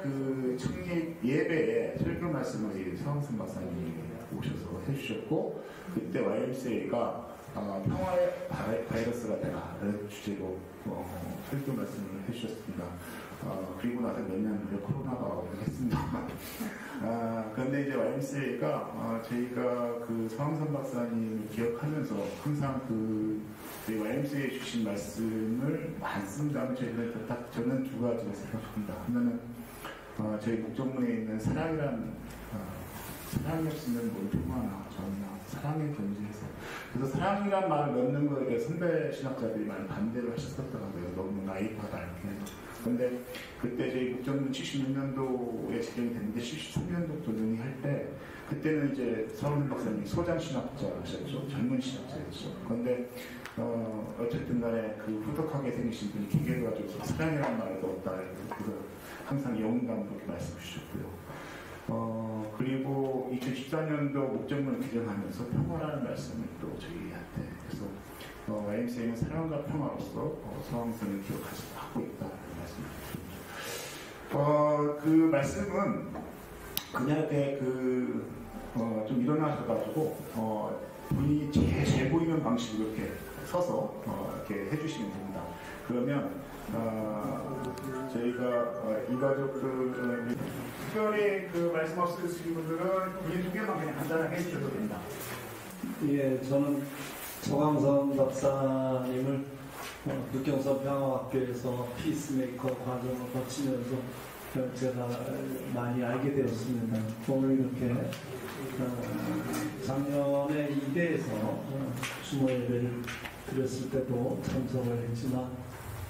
창립 예배에 설교 말씀을 서황선 박사님이 오셔서 해주셨고, 그때 YMCA가 평화의 바이러스가 되라는 주제로 설교 말씀을 해주셨습니다. 그리고 나서 몇 년 후에 코로나가 오긴 했습니다만, 그런데 이제 YMCA가 저희가 서황선 박사님을 기억하면서 항상 저희 YMCA에 주신 말씀을 많습니다만 저는 두 가지를 생각합니다. 하나는 저희 목적문에 있는 사랑이 없으면 뭔 평화나 전나 사랑의 존재에서, 그래서 사랑이란 말을 넣는 거에 대해 선배 신학자들이 많이 반대를 하셨었더라고요. 너무 나이프하다 이렇게. 그런데 그때 저희 국정문 76년도에 제정이 됐는데 73년도부터 논의할 때, 그때는 이제 서울현 박사님이 소장 신학자셨죠. 젊은 신학자였죠. 그런데 어쨌든 간에 후덕하게 생기신 분이 기계를 가지고 사랑이라는 말을 넣었다. 그래서 항상 영웅감 그렇게 말씀해 주셨고요. 그리고 2014년도 목적문을 개정하면서 평화라는 말씀을 또 저희한테, 그래서 YMCA는 사랑과 평화로서 서황선을 기억하고 있다는 말씀을 드립니다. 그 말씀은 그냥 이렇게 좀 일어나셔가지고 본인이 제일 잘 보이는 방식으로 이렇게 서서 이렇게 해주시면 됩니다. 그러면 저희가 이 가족들 특별히 말씀 없으신 분들은 우리 두 개만 그냥 간단하게 해주셔도 됩니다. 예, 저는 서황선 박사님을 국경선 평화학교에서 피스메이커 과정을 거치면서 제가 많이 알게 되었습니다. 오늘 이렇게 작년에 이대에서 추모 예배를 드렸을 때도 참석을 했지만,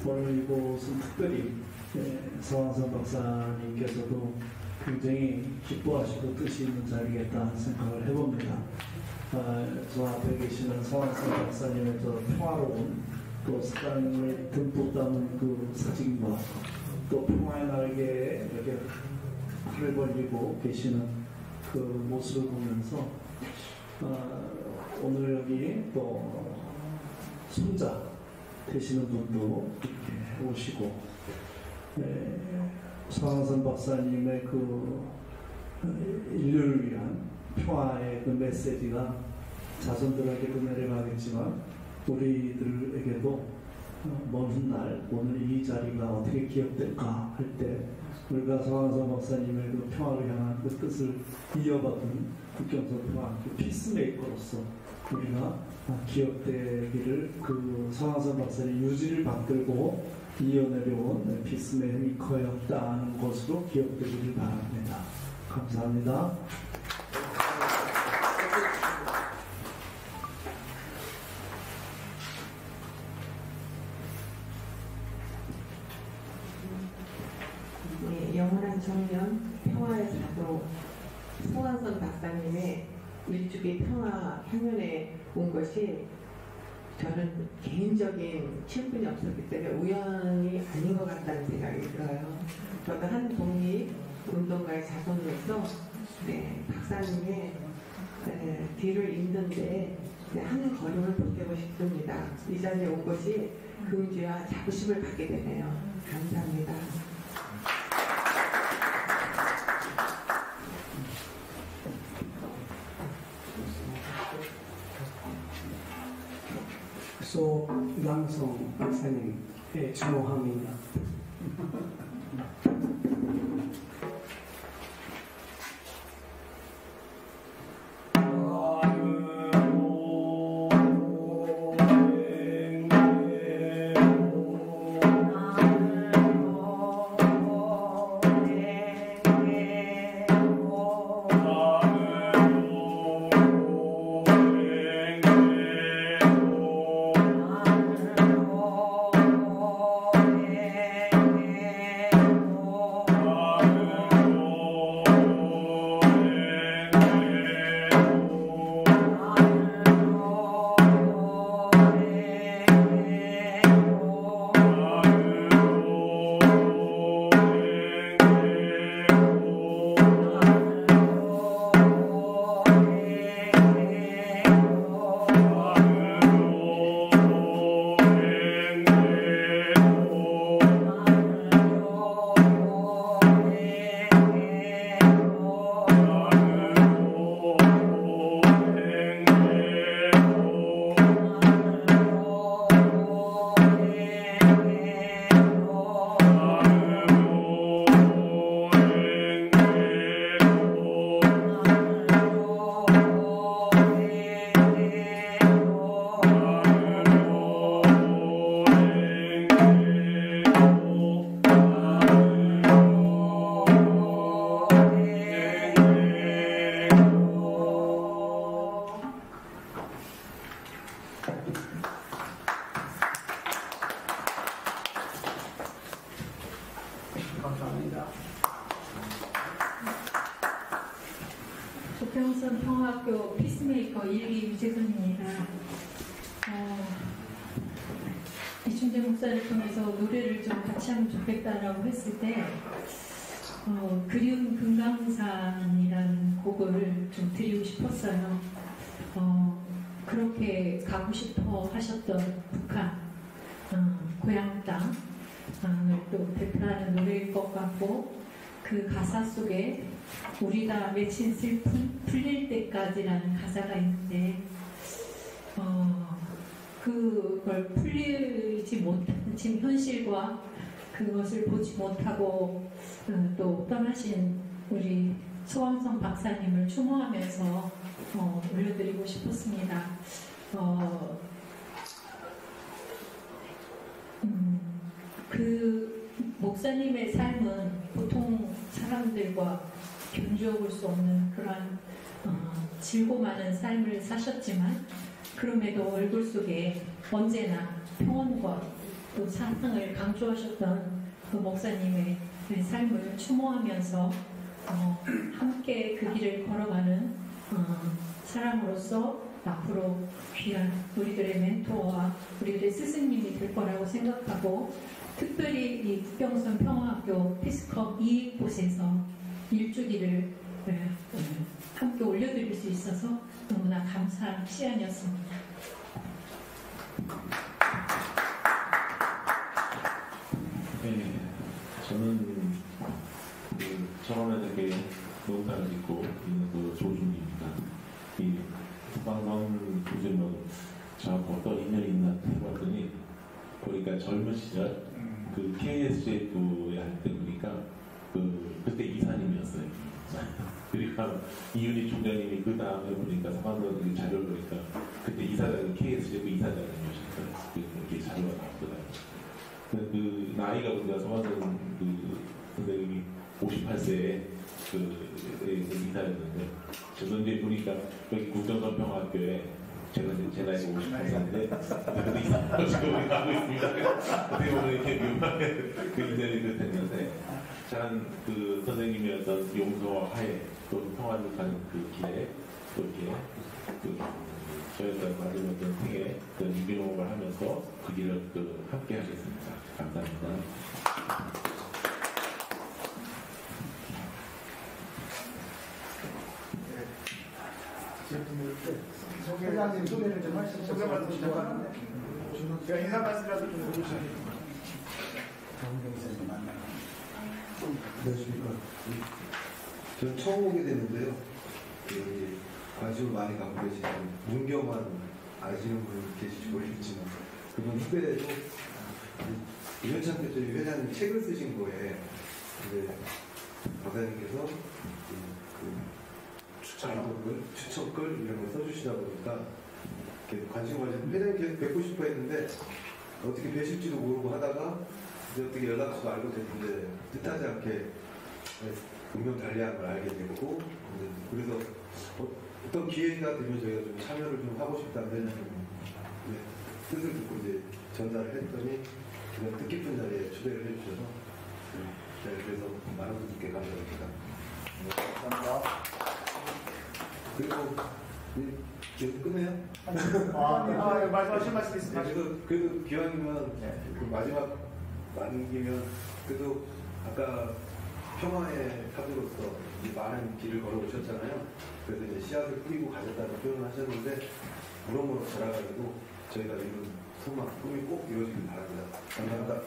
오늘 이곳은 특별히 서황선 박사님께서도 굉장히 기뻐하시고 뜻이 있는 자리겠다 생각을 해봅니다. 저 앞에 계시는 서황선 박사님의 저 평화로운 또 사랑을 듬뿍 담은 사진과 또 평화의 날개에 이렇게 팔을 벌리고 계시는 모습을 보면서 오늘 여기 또 손자 되시는 분도 이렇게 오시고, 서황선 박사님의 인류를 위한 평화의 메시지가 자손들에게도 내려가겠지만 우리들에게도 먼 훗날 오늘 이 자리가 어떻게 기억될까 할 때 우리가 서황선 박사님의 평화를 향한 뜻을 이어받은 국경선 평화학교 피스메이커로서 우리가 기억되기를, 서황선 박사님 유지를 받들고 이어내려온 피스메이커였다는 것으로 기억되기를 바랍니다. 감사합니다. 네, 영원한 청년 평화의 사도 서황선 박사님의 일주기 평화 향연에 온 것이 저는 개인적인 친분이 없었기 때문에 우연이 아닌 것 같다는 생각이 들어요. 저도 한 독립 운동가의 자손으로서 박사님의 뒤를 잇는데 한 걸음을 보태고 싶습니다. 이 자리에 온 것이 긍지와 자부심을 갖게 되네요. 감사합니다. 소낭성 박사님의 주모합니다. 감사합니다. 부평선 평화학교 피스메이커 1기 유재선입니다. 이충재 목사를 통해서 노래를 좀 같이 하면 좋겠다라고 했을 때 그리운 금강산이라는 곡을 좀 드리고 싶었어요. 그렇게 가고 싶어 하셨던 북한 고향 땅을 또 대표하는 노래일 것 같고, 그 가사 속에 우리 다 맺힌 슬픔 풀릴 때까지라는 가사가 있는데 그걸 풀리지 못하는 지금 현실과 그것을 보지 못하고 또 떠나신 우리 소왕성 박사님을 추모하면서 올려드리고 싶었습니다. 그 목사님의 삶은 보통 사람들과 견주어 볼 수 없는 그러한 질고 많은 삶을 사셨지만, 그럼에도 얼굴 속에 언제나 평온과 또 사랑을 강조하셨던 그 목사님의 삶을 추모하면서 함께 그 길을 걸어가는 사람으로서 앞으로 귀한 우리들의 멘토와 우리들의 스승님이 될 거라고 생각하고, 특별히 이 부평선 평화학교 피스컵 이곳에서 일주기를 함께 올려드릴 수 있어서 너무나 감사한 시간이었습니다. 네, 저는 처음에 이렇게 농사를 짓고 있는 그 조준입니다. 이 북방선 교수님은 저하고 어떤 인연이 있나 해봤더니, 보니까 젊은 시절 그 KSJF에 할 때 보니까 그때 이사님이었어요. 그러니까 이윤희 총장님이 그 다음에 보니까 사관원 자료를 보니까 그때 이사장이 KSJF 이사장님이셨어요. 그렇게 자료가 나왔더라고요. 그 나이가 보니까 사관원 선생님이 58세에 이사였는데, 저도 이제 보니까 여기 국정선 평화학교에 제가 이제 제 나이가 58세인데 이사로 지금 우리 가고 있습니다. 어떻게 보면 이렇게 묘하게 그 인연이 됐는데, 참 그 선생님의 어떤 용서와 화해 또 평화를 가는 그 길에 또 이렇게 저희가 마지막 어떤 생에 유기농업을 하면서 그 길을 함께 하겠습니다. 감사합니다. 회장님 소개를 좀 하시죠. 소개 말씀 시작하는데 제가 인사 말씀이라도 좀 해주세요. 정경선님 만나요. 안녕하십니까. 저는 처음 오게 됐는데요. 관심을 많이 갖고 계시는 문경만 아시는 분 계실지 모르겠지만, 그분 후배도 유현창 저희 회장님 책을 쓰신 거에 박사님께서 추천글 이런 걸 써주시다 보니까 관심 가지고 회장님 계속 뵙고 싶어 했는데 어떻게 뵈실지도 모르고 하다가 이제 어떻게 연락처도 알고 됐는데 뜻하지 않게 운명 달리한 걸 알게 됐고, 그래서 어떤 기회가 되면 저희가 좀 참여를 좀 하고 싶다는 뜻을 듣고 이제 전달을 했더니 그냥 뜻깊은 자리에 초대를 해주셔서 그래서 많은 분들께 감사드립니다. 감사합니다. 그리고 계속 끝내요? 말씀하신 말씀 있습니다. 그래도 기왕이면 그 마지막 남기면 그래도 아까 평화의 파도로서 많은 길을 걸어오셨잖아요. 그래서 이제 씨앗을 뿌리고 가셨다는 표현을 하셨는데 무럭무럭 자라가지고 저희가 이룬 소망, 꿈이 꼭 이루어지길 바랍니다. 감사합니다.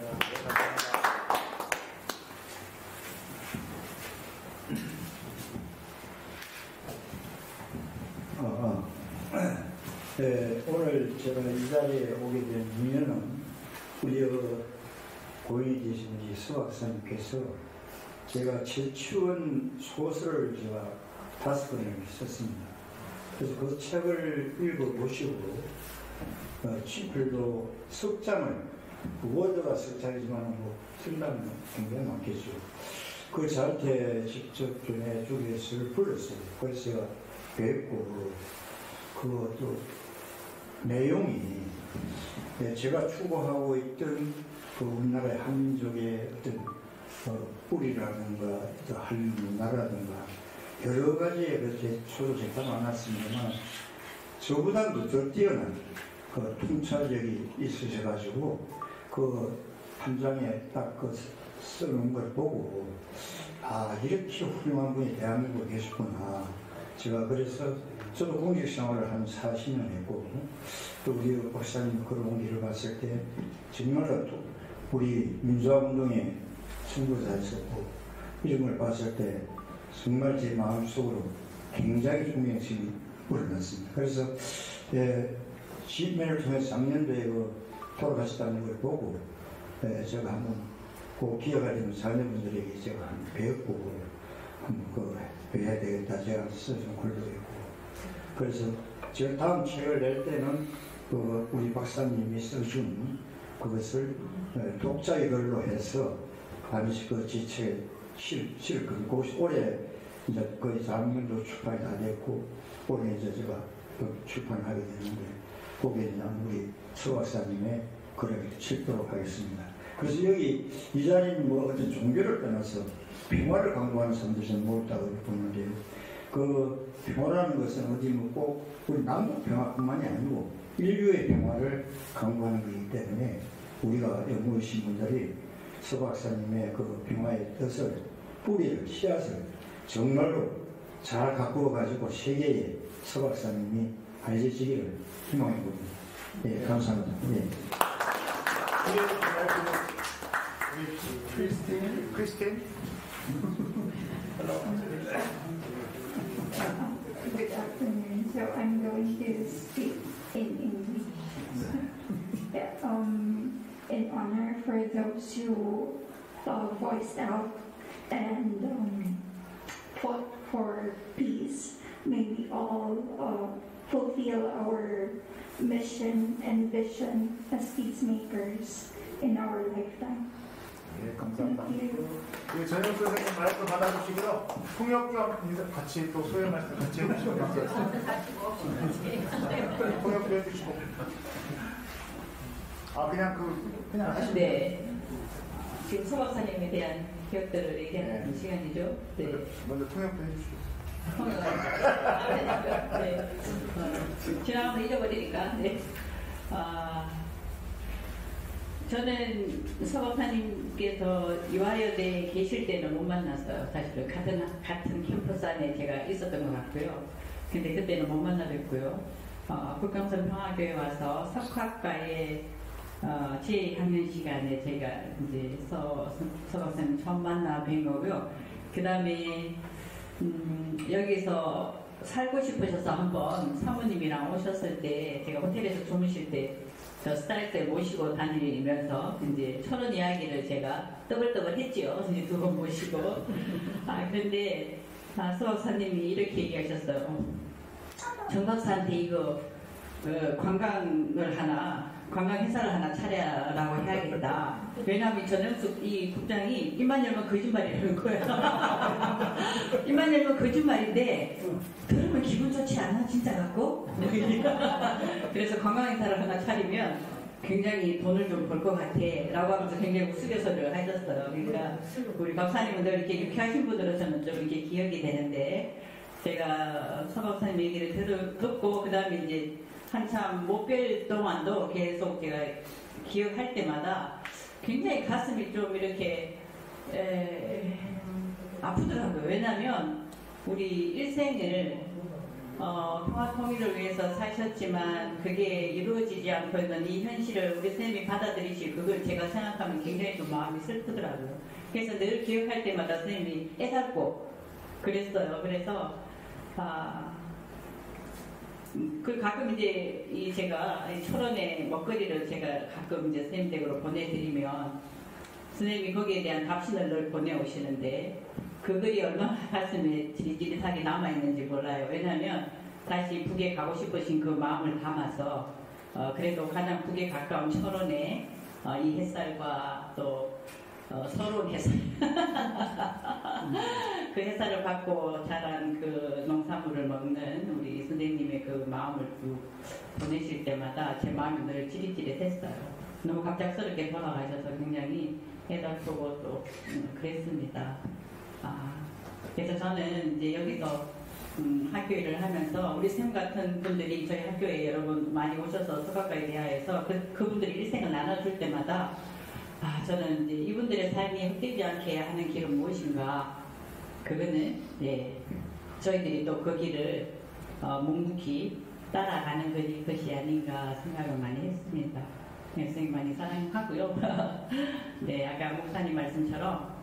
오늘 제가 이 자리에 오게 된 이유는 우리 고인이 계신 우리 수박사님께서 제가 최추원 소설을 제가 5권을 썼습니다. 그래서 그 책을 읽어보시고 별도 석장을 워드가 석장이지만 뭐 틀리면 굉장히 많겠죠. 그 저한테 직접 전해주기 위해서 불렀어요. 그래서 제가 뵙고 그것도 내용이 제가 추구하고 있던 그 우리나라의 한민족의 어떤 뿌리라든가 또 한나라든가 여러 가지의 그 저도 제가 많았습니다만 저보다도 더 뛰어난 그 통찰력이 있으셔가지고 그 한 장에 딱 그 쓰는 걸 보고 아 이렇게 훌륭한 분이 대한민국에 계셨구나. 제가 그래서 저도 공직 생활을 한 40년 했고 또 우리 박사님 그런 공기를 봤을 때 정말로 또 우리 민주화운동에 선구자였었고 이런 걸 봤을 때 정말 제 마음속으로 굉장히 존경심이 우러났습니다. 그래서 시민을 통해서 작년도에 돌아가셨다는 걸 보고 제가 한번 꼭 기억하려면 자녀분들에게 제가 배웠고 한번 해야 되겠다 제가 써준 글도 있고 그래서 제가 다음 책을 낼 때는 우리 박사님이 써준 그것을 독자의 글로 해서 반드시 그 지책에 실을 겁니다. 올해 이제 거의 작년도 출판이 다 됐고 올해 이제 제가 출판을 하게 되는데 거기에는 우리 서 박사님의 글을 싣도록 하겠습니다. 그래서 여기 이 자리는 뭐 어떤 종교를 떠나서 평화를 강조하는 사람들이 저는 모였다고 보는데 그 평화라는 것은 어디 뭐 꼭 우리 남북 평화뿐만이 아니고 인류의 평화를 강조하는 것이기 때문에 우리가 여기 모이신 분들이 서 박사님의 그 평화의 뜻을 뿌리를 씨앗을 정말로 잘 가꾸어 가지고 세계에 서 박사님이 알려지기를 희망해 봅니다. 예, 감사합니다. 예. 크리스틴? Good afternoon. So I'm going to speak in English. In honor for those who voiced out and fought for peace, may we all fulfill our mission and vision as peacemakers in our lifetime. 네, 감사합니다. 예, 전영 선생님 말씀 받아주시고요. 통역과 같이 또 소연 말씀 같이 해주시면 감사하겠습니다. 통역도 해주시고. 아, 그냥 하시면 네. 지금 서 박사님에 대한 기억들을 얘기하는 네. 시간이죠. 네. 먼저 통역도 해주시고. 네. 지나가면 잊어버리니까. 네. 저는 서 박사님께서 이화여대에 계실 때는 못 만났어요. 사실은 같은 캠퍼스 안에 제가 있었던 것 같고요. 근데 그때는 못 만나 뵙고요. 북경선 평화교회 와서 석학과에 제2학년 시간에 제가 이제 서 박사님 처음 만나 뵌 거고요. 그 다음에 여기서 살고 싶으셔서 한번 사모님이랑 오셨을 때 제가 호텔에서 주무실 때 저 스타렉스에 모시고 다니면서 이제 철원 이야기를 제가 떠벌떠벌 했지요. 이제 두 번 모시고. 그런데 서 박사님이 이렇게 얘기하셨어요. 정 박사한테 이거 관광회사를 하나 차려라고 해야겠다. 왜냐하면 전영숙 이 국장이 입만 열면 거짓말이라는 거야. 입만 열면 거짓말인데 들으면 기분 좋지 않아? 진짜 같고? 그래서 관광회사를 하나 차리면 굉장히 돈을 좀 벌 것 같아 라고 하면서 굉장히 우스갯소리를 하셨어요. 그러니까 우리 박사님은 늘 이렇게 유쾌하신 분으로서는 좀 이렇게 기억이 되는데 제가 서 박사님 얘기를 듣고 그 다음에 이제 한참 못 뵐 동안도 계속 제가 기억할 때마다 굉장히 가슴이 좀 이렇게 아프더라고요. 왜냐하면 우리 일생을 평화 통일을 위해서 사셨지만 그게 이루어지지 않고 있는 이 현실을 우리 선생님이 받아들이실 그걸 제가 생각하면 굉장히 좀 마음이 슬프더라고요. 그래서 늘 기억할 때마다 선생님이 애살고 그랬어요. 그래서 그 가끔 이제 제가 철원의 먹거리를 제가 가끔 이제 선생님 댁으로 보내드리면 선생님이 거기에 대한 답신을 늘 보내오시는데 그 글이 얼마나 가슴에 지릿지릿하게 남아있는지 몰라요. 왜냐하면 다시 북에 가고 싶으신 그 마음을 담아서 그래도 가장 북에 가까운 철원에 이 햇살과 또 서러운 햇살 그 햇살을 받고 자란 그 농산물을 먹는 우리 선생님의 그 마음을 쭉 보내실 때마다 제 마음이 늘 찌릿찌릿했어요. 너무 갑작스럽게 돌아가셔서 굉장히 애달프고 또 그랬습니다. 그래서 저는 이제 여기서 학교 일을 하면서 우리 쌤 같은 분들이 저희 학교에 여러분 많이 오셔서 소각과에 대하여서 그분들이 일생을 나눠줄 때마다 저는 이제 이분들의 삶이 헛되지 않게 하는 길은 무엇인가, 그거는 저희들이 또 그 길을 묵묵히 따라가는 것이 아닌가 생각을 많이 했습니다. 선생님 많이 사랑하고요. 네, 아까 목사님 말씀처럼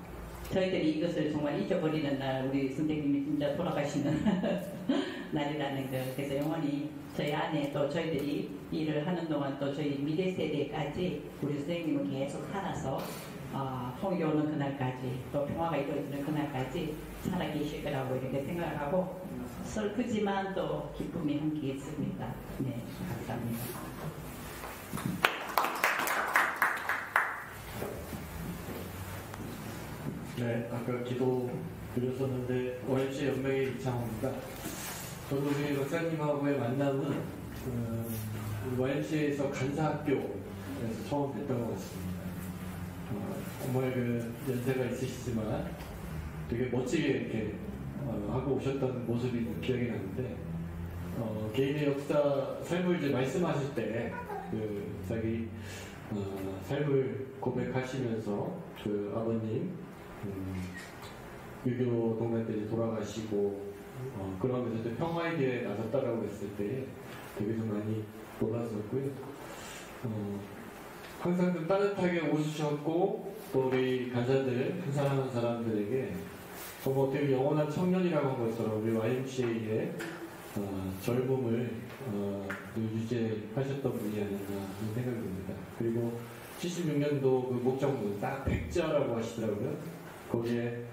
저희들이 이것을 정말 잊어버리는 날, 우리 선생님이 진짜 돌아가시는 날이라는 거. 그래서 영원히 저희 안에 또 저희들이 일을 하는 동안 또 저희 미래 세대까지 우리 선생님은 계속 살아서 통일이 오는 그날까지, 또 평화가 이루어지는 그날까지 살아계실 거라고 이렇게 생각을 하고, 슬프지만 또 기쁨이 함께 있습니다. 네, 감사합니다. 네, 아까 기도 드렸었는데 YMCA 연맹의 이창호입니다. 저도 우리 박사님하고의 만남은 우리 YMCA에서 간사학교에서 처음 뵀던 것 같습니다. 정말 그 연세가 있으시지만 되게 멋지게 이렇게 하고 오셨던 모습이 기억이 나는데, 개인의 역사, 삶을 이제 말씀하실 때 자기 삶을 고백하시면서 그 아버님 유교 동네 때 돌아가시고 그러면서 이제 평화의 길에 나섰다라고 했을 때 되게 좀 많이 놀랐었고요. 항상 좀 따뜻하게 웃으셨고, 또 우리 간사들, 사랑하는 사람들에게 정말 어떻게 영원한 청년이라고 한 것처럼 우리 YMCA의 젊음을 유지하셨던 분이 아닌가 하는 생각이 듭니다. 그리고 76년도 그 목적문 딱 100자라고 하시더라고요. 거기에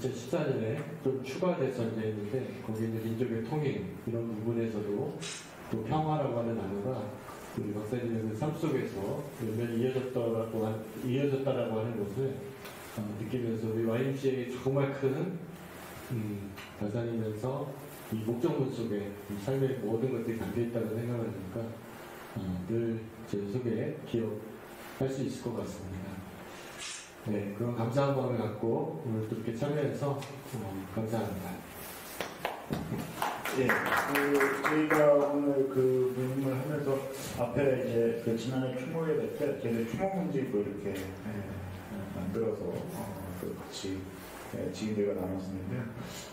2014년에 좀 추가돼서 이제 했는데, 거기에 이제 민족의 통일 이런 부분에서도 또 평화라고 하는 단어가 우리 박사님의 그 삶 속에서 몇 년 이어졌다라고 하는 것을 느끼면서 우리 YMCA의 정말 큰 발산이면서 이 목적문 속에 이 삶의 모든 것들이 담겨있다고 생각하니까 늘 제 속에 기억할 수 있을 것 같습니다. 네, 그런 감사한 마음을 갖고 오늘 또 이렇게 참여해서 감사합니다. 예, 저희가 오늘 그 모임을 하면서 앞에 이제 그 지난해 추모회 때 저희 추모문집을 이렇게 만들어서 같이 지인들과 나눴었는데,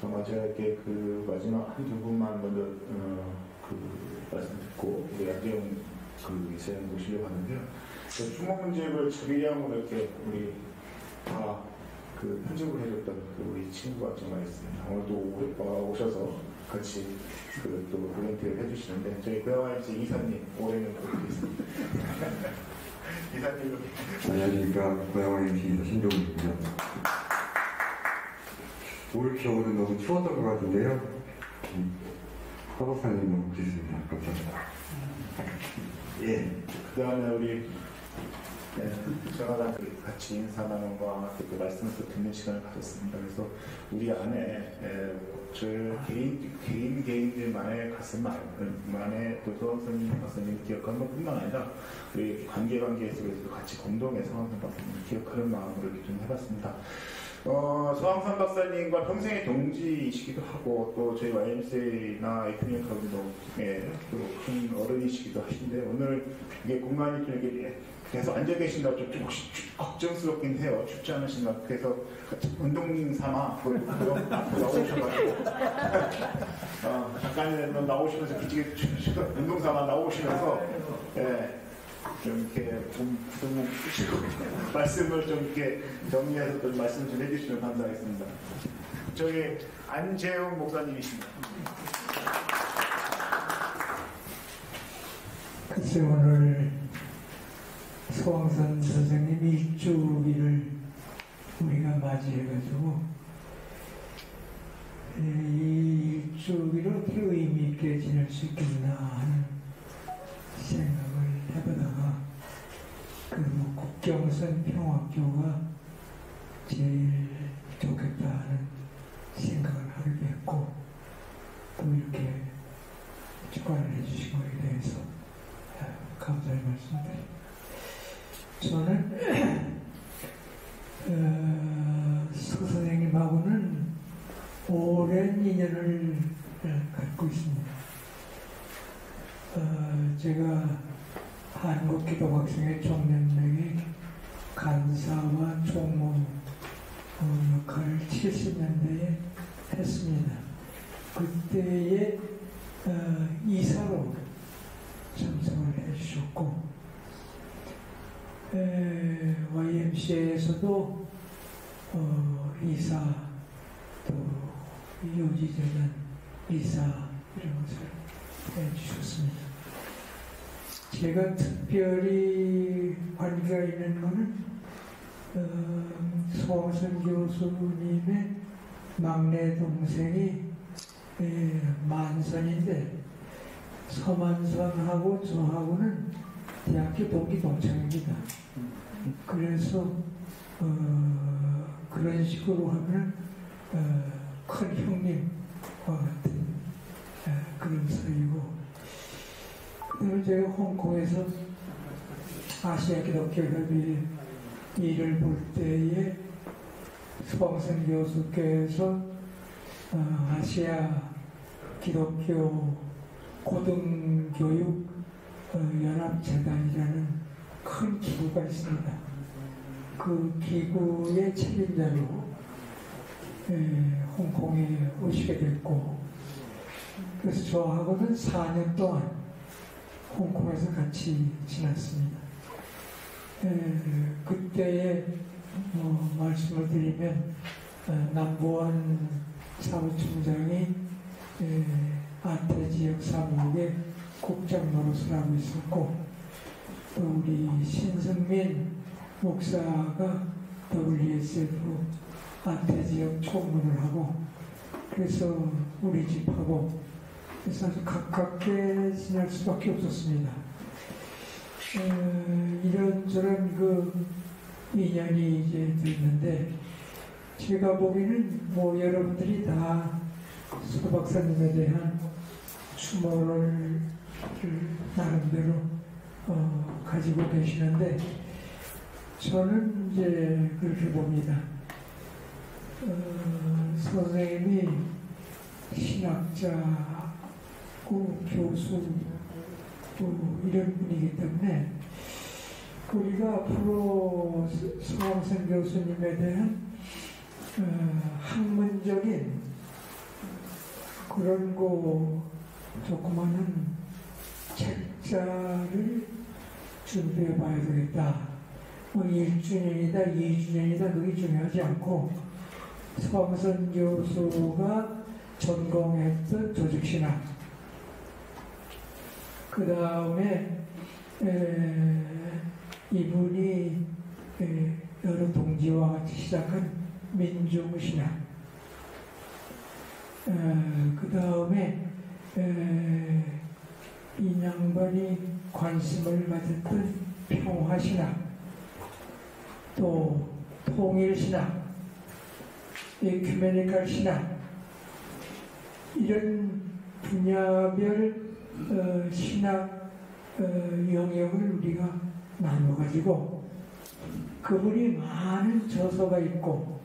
아마 제가 이렇게 그 마지막 한 두 분만 먼저 그 말씀 듣고 우리 안재용 그 이사님 모시려고 하는데요. 그 추모문집을 자기량으로 이렇게 우리 다 그 편집을 해줬던 그 우리 친구가 정말 있습니다. 오늘도 오셔서 같이 그 또 볼런티어를 해주시는데, 저희 고양이집 이사님 올해는 그렇게 있습니다. 이사님. 안녕하십니까, 고양이집 신종입니다. 올 겨울은 너무 추웠던 것 같은데요. 사박사님 너무 좋습니다. 감사합니다. 예. 그 다음에 우리 전화랑 같이 인사 나눔과 그 말씀을 또 듣는 시간을 가졌습니다. 그래서 우리 안에 저 개인들만의 가슴만의 또 소왕선님 박사님 기억하는 것뿐만 아니라 우리 관계 속에서도 같이 공동의 소왕선 박사님 기억하는 마음으로 이렇게 좀 해봤습니다. 소왕선 박사님과 평생의 동지이시기도 하고, 또 저희 YMCA나 에이프닝카운도 큰 어른이시기도 하신데, 오늘 이게 공간이 좀 이렇게 계속 앉아 계신다고 좀 혹시 걱정스럽긴 해요. 춥지 않으신가. 그래서 운동 삼아 앞으로 나오셔가지고 잠깐 나오시면서 기지개 운동 삼아 나오시면서 좀 이렇게 부둥 푸시고 말씀을 좀 이렇게 정리해서 좀 말씀 좀 해주시면 감사하겠습니다. 저희 안재용 목사님이십니다. 글쎄, 오늘 소왕선 선생님 일주기를 우리가 맞이해가지고 이 일주기를 어떻게 의미 있게 지낼 수 있겠나 하는 생각을 해보다가 그 국경선 평화교가 제일 좋겠다는 생각을 하게 됐고, 또 이렇게 축하를 해주신 거에 대해서 감사의 말씀드립니다. 저는 서 선생님하고는 오랜 인연을 갖고 있습니다. 제가 한국기독학생회 총연맹의 간사와 총무 역할을 70년대에 했습니다. 그때에 이사로 참석을 해주셨고, YMCA에서도 이사, 또 요지재단 이사 이런 것을 해주셨습니다. 제가 특별히 관계가 있는 것은 소홍선 교수님의 막내 동생이 만선인데, 서만선하고 저하고는 대학교 동기 동창입니다. 그래서 그런 식으로 하면 큰 형님과 같은 그런 사이고, 그다음에 제가 홍콩에서 아시아 기독교 협의회 일을 볼 때에 서홍선 교수께서 아시아 기독교 고등교육 연합재단이라는 큰 기구가 있습니다. 그 기구의 책임자로 홍콩에 오시게 됐고, 그래서 저하고는 4년 동안 홍콩에서 같이 지냈습니다. 그때의 말씀을 드리면, 남보원 사무총장이 아태 지역 사무국의 국장 노릇을 하고 있었고, 또 우리 신승민 목사가 WSF 아태 지역 총무를 하고, 그래서 우리 집하고 그래서 아주 가깝게 지낼 수밖에 없었습니다. 이런저런 그 인연이 이제 됐는데, 제가 보기에는 여러분들이 다 서 박사님에 대한 추모를 나름대로 가지고 계시는데, 저는 이제 그렇게 봅니다. 선생님이 신학자고 교수 이런 분이기 때문에 우리가 앞으로 서홍선 교수님에 대한 학문적인 그런 거 조그마한 책자를 준비해 봐야 되겠다. 1주년이다, 2주년이다, 그게 중요하지 않고, 서홍선 교수가 전공했던 조직신학, 그 다음에 이분이 여러 동지와 같이 시작한 민중신학, 그 다음에 이 양반이 관심을 가졌던 평화신학, 또 통일신학, 에큐메니컬 신학, 이런 분야별 신학 영역을 우리가 나눠가지고 그분이 많은 저서가 있고,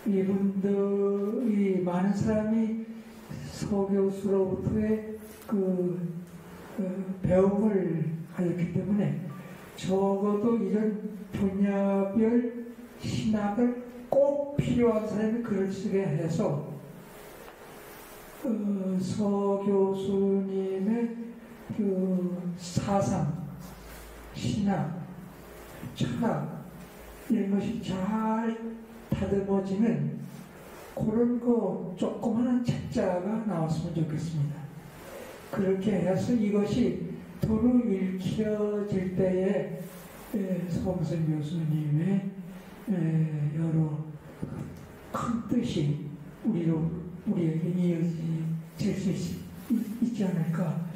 이분들이 많은 사람이 서 교수로부터의 그 배움을 가졌기 때문에 적어도 이런 분야별 신학을 꼭 필요한 사람이 글을 쓰게 해서 서 교수님의 그 사상, 신학, 철학 이런 것이 잘 다듬어지는 그런 거 조그마한 책자가 나왔으면 좋겠습니다. 그렇게 해서 이것이 도로 읽혀질 때에 서홍선 교수님의 여러 큰 뜻이 우리에게 이어질 수 있지 않을까,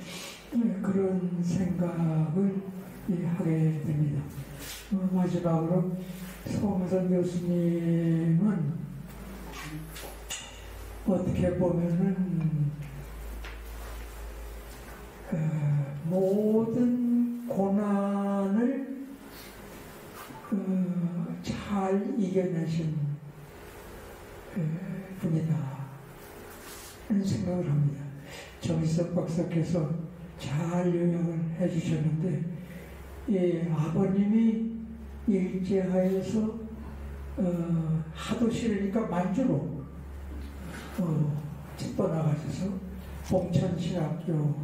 그런 생각을 하게 됩니다. 마지막으로 송선 교수님은 어떻게 보면은 모든 고난을 잘 이겨내신 분이다 하는 생각을 합니다. 정희석 박사께서 잘 요약을 해주셨는데, 아버님이 일제하에서 하도 싫으니까 만주로 떠나가셔서 봉천신학교를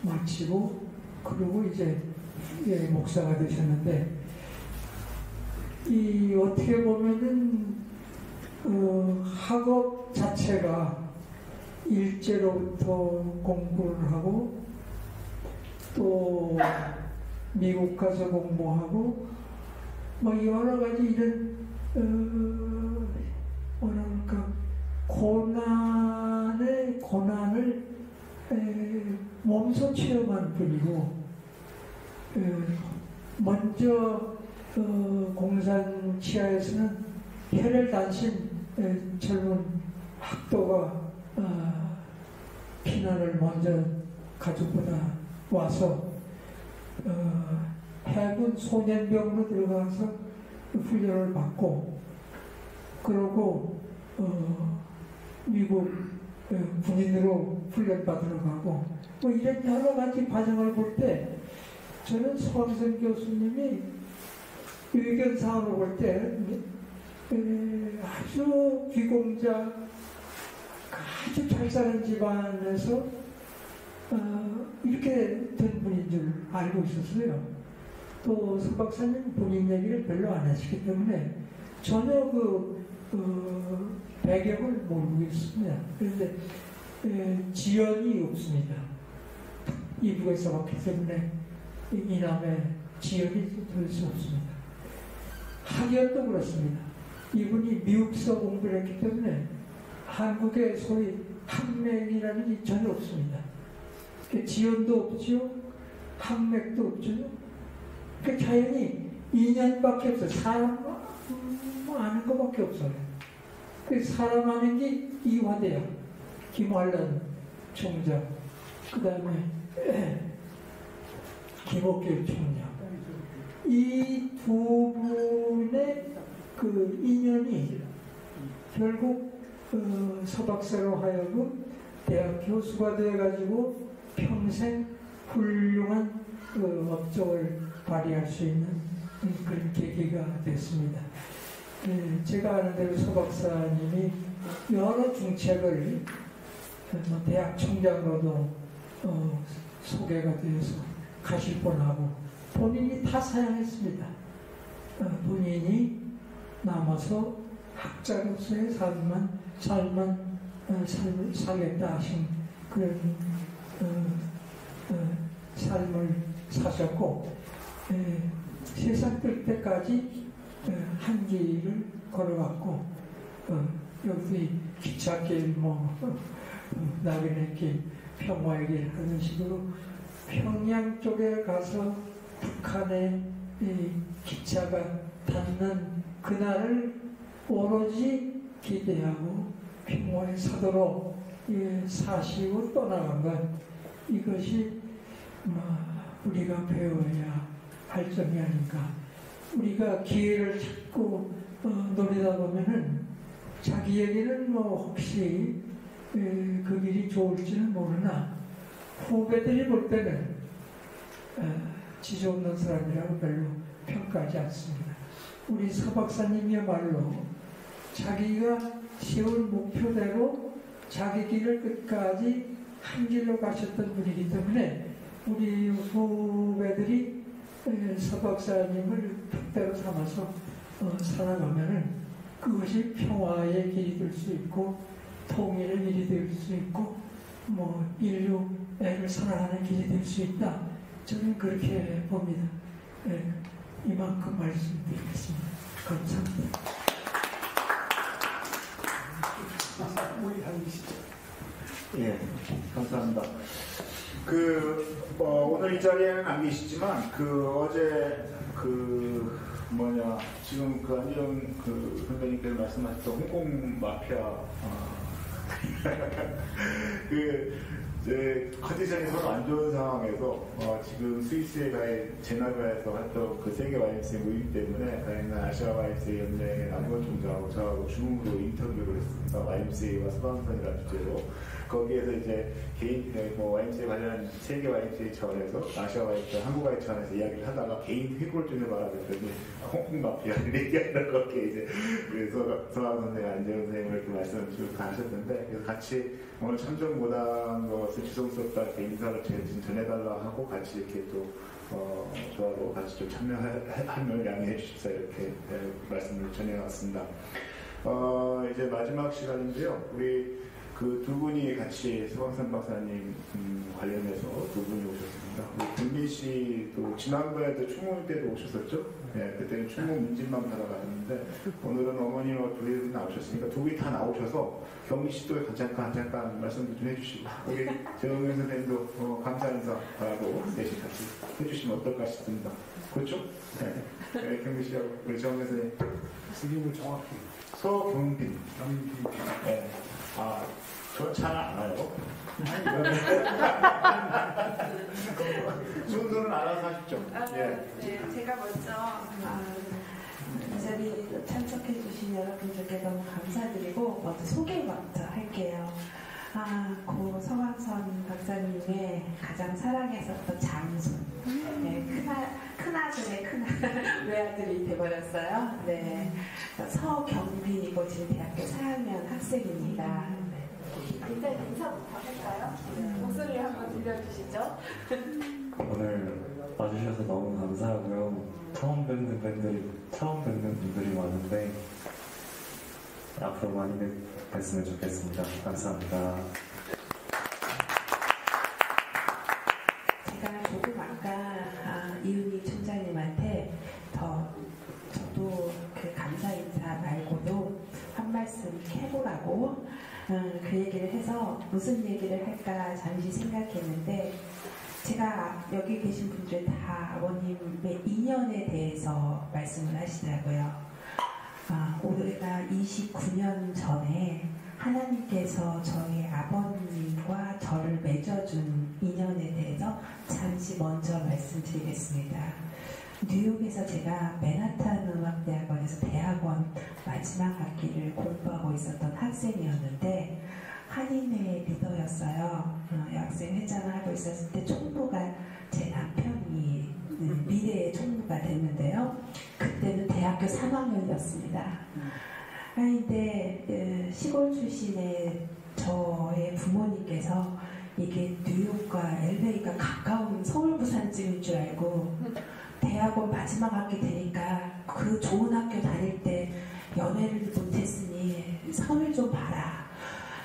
마치고 그리고 이제 목사가 되셨는데, 어떻게 보면은 학업 자체가 일제로부터 공부를 하고 또 미국 가서 공부하고 뭐 여러 가지 이런 뭐랄까 고난을 몸소 체험한 분이고, 먼저 공산 치하에서는 혈혈 단신 젊은 학도가 피난을 먼저 가족보다 와서 해군 소년병으로 들어가서 훈련을 받고, 그러고 미국 군인으로 훈련받으러 가고, 뭐 이런 여러 가지 과정을 볼 때 저는 서학선 교수님이 의견상으로 볼 때 아주 귀공자, 아주 잘 사는 집안에서 이렇게 된 분인 줄 알고 있었어요. 또 서 박사님 본인 얘기를 별로 안 하시기 때문에 전혀 배경을 모르고 있습니다. 그런데 지연이 없습니다. 이북에서 왔기 때문에 이남의 지연이 될 수 없습니다. 학연도 그렇습니다. 이분이 미국서 공부를 했기 때문에 한국의 소위 학맥이라는 게 전혀 없습니다. 지연도 없죠. 학맥도 없죠. 자연히 2년밖에 없어요. 사람 아는 것밖에 없어요. 사람 아는 게 이화대학, 김환란 총장, 그 다음에 김옥길 총장. 이 두 분의 그 인연이 결국 서 박사로 하여금 대학 교수가 되어가지고 평생 훌륭한 업적을 발휘할 수 있는 그런 계기가 됐습니다. 제가 아는 대로 서 박사님이 여러 중책을 대학 총장으로도 소개가 되어서 가실 뻔하고 본인이 다 사양했습니다. 본인이 남아서 학자로서의 삶을 살겠다 하신 그런 삶을 사셨고, 세상 뜰 때까지 한 길을 걸어갔고, 여기 기찻길, 나그네 길, 평화의 길 하는 식으로 평양 쪽에 가서 북한의 기차가 닿는 그날을 오로지 기대하고 평화의 사도로 사시고 떠나간 것, 이것이 우리가 배워야 할 점이 아닌가. 우리가 기회를 찾고 노리다 보면은 자기에게는 혹시 그 길이 좋을지는 모르나 후배들이 볼 때는 지조 없는 사람이라고 별로 평가하지 않습니다. 우리 서 박사님이야말로 자기가 세운 목표대로 자기 길을 끝까지 한 길로 가셨던 분이기 때문에 우리 후배들이 서 박사님을 특대로 삼아서 살아가면은 그것이 평화의 길이 될 수 있고 통일의 길이 될 수 있고 인류애를 살아가는 길이 될 수 있다. 저는 그렇게 봅니다. 이만큼 말씀드리겠습니다. 감사합니다. 예, 감사합니다. 오늘 이 자리에는 안 계시지만 어제 지금 안지영 선배님께서 말씀하셨던 홍콩 마피아 컨디션이 서로 안 좋은 상황에서 지금 스위스에 제네바에서 했던 세계 YMCA 모임 때문에 아시아 YMCA 연맹의 남건 총장하고 저하고 줌으로 인터뷰를 했습니다. YMCA와 소방선이라는 주제로 거기에서 이제 개인 YMCA 관련한 세계 YMCA 차원에서 아시아 YMCA, 한국 YMCA 차원에서 이야기를 하다가 개인 회고를 좀 해봐라 그랬더니 홍콩 마피아를 얘기한다고 이렇게 이제 그래서 서한 선생님, 안재현 선생님을 이렇게 말씀을 쭉 다 하셨는데 그래서 같이 오늘 참석 못한 것을 죄송스럽다 이렇게 인사를 전해달라 하고 같이 이렇게 또 저하고 같이 좀 참여하면 양해해 주십사 이렇게 말씀을 전해왔습니다. 이제 마지막 시간인데요. 우리 두 분이 같이 서광선 박사님 관련해서 두 분이 오셨습니다. 우리 김민 씨도 지난번에도 추모 때도 오셨었죠? 네, 그때는 추모 문진만 받아 가셨는데 오늘은 어머니와 둘이 나오셨으니까 두 분이 다 나오셔서 경미 씨도 잠깐 말씀도 좀 해주시고 우리 정영 선생님도 감사 인사하고 대신 같이 해주시면 어떨까 싶습니다. 그렇죠? 네, 경미 씨하고 우리 정영 선생님 이름을 정확히 서경빈. 네. 저 잘 알아요. 순서는 알아서 하십시오. 네, 제가 먼저 이 자리에 참석해 주신 여러분들께 너무 감사드리고 먼저 소개부터 할게요. 고 서광선 박사님의 가장 사랑했었던 장손, 큰아들의 외아들이 돼버렸어요. 네, 서경빈이고 지금 대학교 4학년 학생입니다. 일단 인사부터 할까요? 목소리 한번 들려주시죠. 오늘 와주셔서 너무 감사하고요. 처음 뵙는 분들이 많은데 앞으로 많이 뵀으면 좋겠습니다. 감사합니다. 제가 조금 아까 이은희 총장님한테 저도 감사 인사 말고도 한 말씀 해보라고 그 얘기를 해서 무슨 얘기를 할까 잠시 생각했는데 제가 여기 계신 분들 다 아버님의 인연에 대해서 말씀을 하시더라고요. 올해가 29년 전에 하나님께서 저희 아버님과 저를 맺어준 인연에 대해서 잠시 먼저 말씀드리겠습니다. 뉴욕에서 제가 맨하탄 음악대학원에서 대학원 마지막 학기를 공부하고 있었던 학생이었는데 한인회 리더였어요. 여학생 회장을 하고 있었을 때 총무가 제 남편이 미래의 총무가 됐는데요. 그때는 대학교 3학년이었습니다. 근데 시골 출신의 저의 부모님께서 이게 뉴욕과 LA가 가까운 서울 부산쯤인 줄 알고 대학원 마지막 학기 되니까 그 좋은 학교 다닐 때 연애를 못했으니 선을 좀 봐라.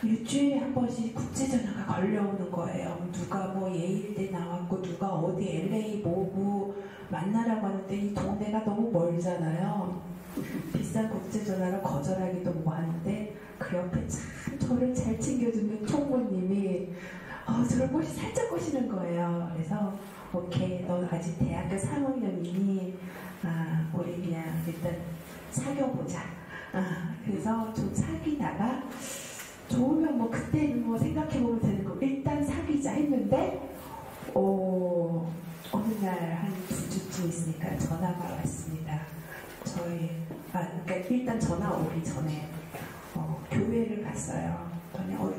일주일에 한 번씩 국제전화가 걸려오는 거예요. 누가 예일대 나왔고 누가 어디 LA 뭐고 만나라고 하는데 이 동네가 너무 멀잖아요. 비싼 국제전화를 거절하기도 뭐 하는데 그 옆에 참 저를 잘 챙겨주는 총무님이 저를 살짝 꼬시는 거예요. 그래서 오케이, 너 아직 대학교 3학년이니 우리 그냥 일단 사귀어보자. 그래서 좀 사귀다가 좋으면 그때는 생각해보면 되는 거 일단 사귀자 했는데 어느 날 한 2주쯤 있으니까 전화가 왔습니다. 그러니까 일단 전화 오기 전에 교회를 갔어요.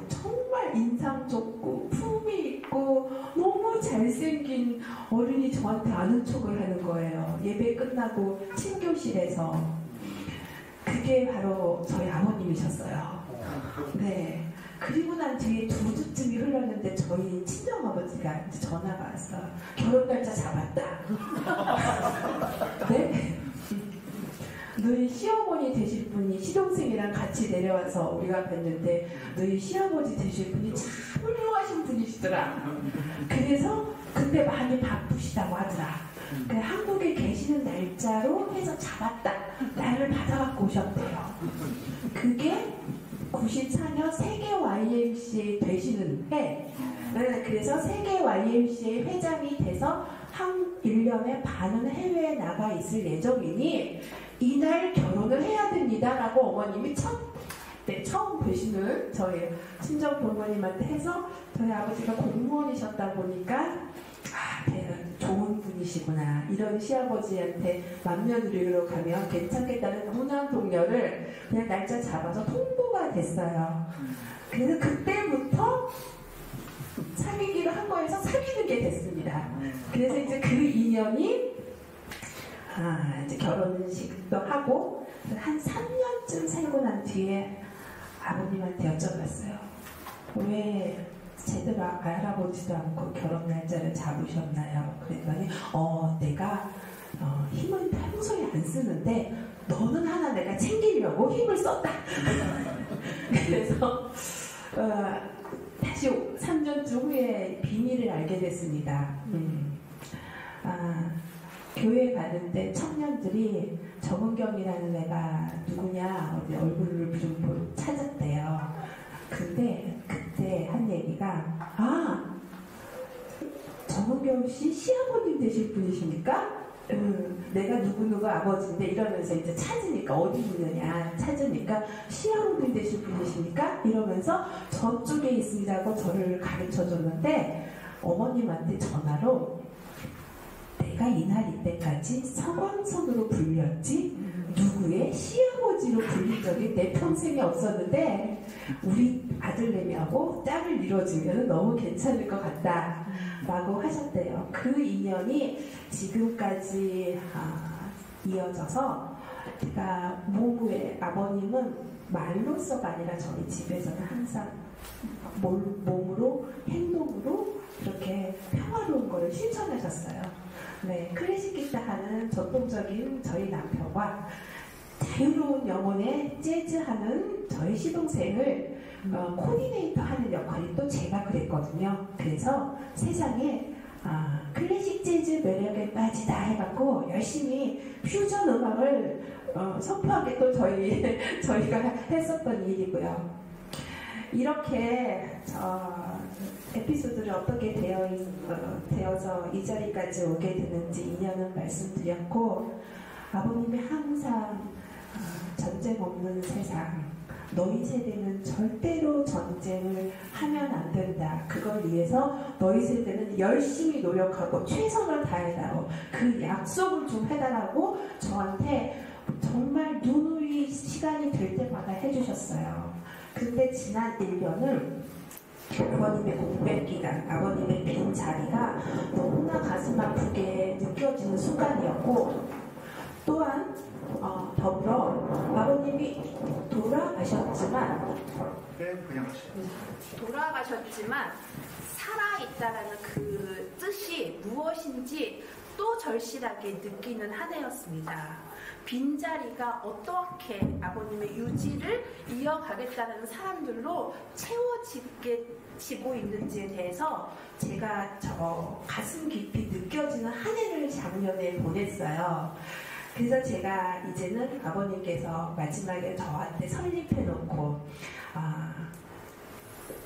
정말 인상 좋고 품이 있고 너무 잘생긴 어른이 저한테 아는 척을 하는 거예요. 예배 끝나고 친교실에서. 그게 바로 저희 아버님이셨어요. 네. 그리고 난 뒤에 2주쯤이 흘렀는데 저희 친정아버지가 이제 전화가 왔어요. 결혼 날짜 잡았다. 네? 너희 시어머니 되실 분이 시동생이랑 같이 내려와서 우리가 뵀는데 너희 시아버지 되실 분이 참 훌륭하신 분이시더라. 그래서 그때 많이 바쁘시다고 하더라. 한국에 계시는 날짜로 해서 잡았다. 나를 받아갖고 오셨대요. 그게 94년 세계 YMCA 되시는 해 네, 그래서 세계 YMCA 회장이 돼서 한 1년에 반은 해외에 나가 있을 예정이니 이날 결혼을 해야 됩니다 라고 어머님이 처음 보시는 저희 친정 부모님한테 해서 저희 아버지가 공무원이셨다 보니까 좋은 분이시구나 이런 시아버지한테 맏며느리로 가면 괜찮겠다는 무난 동료를 그냥 날짜 잡아서 통보가 됐어요. 그래서 그때부터 사귀기로 한 거에서 사귀는 게 됐습니다. 그래서 이제 그 인연이 이제 결혼식도 하고 한 3년쯤 살고 난 뒤에 아버님한테 여쭤봤어요. 왜 제대로 알아보지도 않고 결혼 날짜를 잡으셨나요? 그랬더니 내가 힘을 평소에 안 쓰는데 너는 하나 내가 챙기려고 힘을 썼다. 그래서 다시 3년쯤 후에 비밀을 알게 됐습니다. 교회 가는데 청년들이 정은경이라는 애가 누구냐 어디 얼굴을 좀 찾았대요. 근데 그때 한 얘기가 정은경 씨 시아버님 되실 분이십니까? 내가 누구누구 아버지인데 이러면서 이제 찾으니까 어디 있느냐 찾으니까 시아버님 되실 분이십니까? 이러면서 저쪽에 있으라고 저를 가르쳐 줬는데 어머님한테 전화로 내가 이날 이때까지 서광선으로 불렸지 누구의 시아버지로 불린 적이 내 평생에 없었는데 우리 아들내미하고 딸을 이뤄주면 너무 괜찮을 것 같다 라고 하셨대요. 그 인연이 지금까지 이어져서 제가 모부의 아버님은 말로서가 아니라 저희 집에서는 항상 몸으로 행동으로 이렇게 평화로운 거를 실천하셨어요. 네, 클래식 기타 하는 전통적인 저희 남편과 자유로운 영혼의 재즈하는 저희 시동생을 코디네이터 하는 역할이 또 제가 그랬거든요. 그래서 세상에 클래식 재즈 매력에 빠지다 해갖고 열심히 퓨전 음악을 선포하게 또 저희가 했었던 일이고요. 이렇게 에피소드를 어떻게 되어서 이 자리까지 오게 되는지 인연은 말씀드렸고 아버님이 항상 전쟁 없는 세상 너희 세대는 절대로 전쟁을 하면 안 된다. 그걸 위해서 너희 세대는 열심히 노력하고 최선을 다해라고 그 약속을 좀 해달라고 저한테 정말 누누이 시간이 될 때마다 해주셨어요. 근데 지난 1년은 아버님의 공백기간, 아버님의 빈 자리가 너무나 가슴 아프게 느껴지는 순간이었고 또한 더불어 아버님이 돌아가셨지만 살아있다라는 그 뜻이 무엇인지 또 절실하게 느끼는 한 해였습니다. 빈자리가 어떻게 아버님의 유지를 이어가겠다는 사람들로 채워지고 있는지에 대해서 제가 가슴 깊이 느껴지는 한 해를 작년에 보냈어요. 그래서 제가 이제는 아버님께서 마지막에 저한테 설립해놓고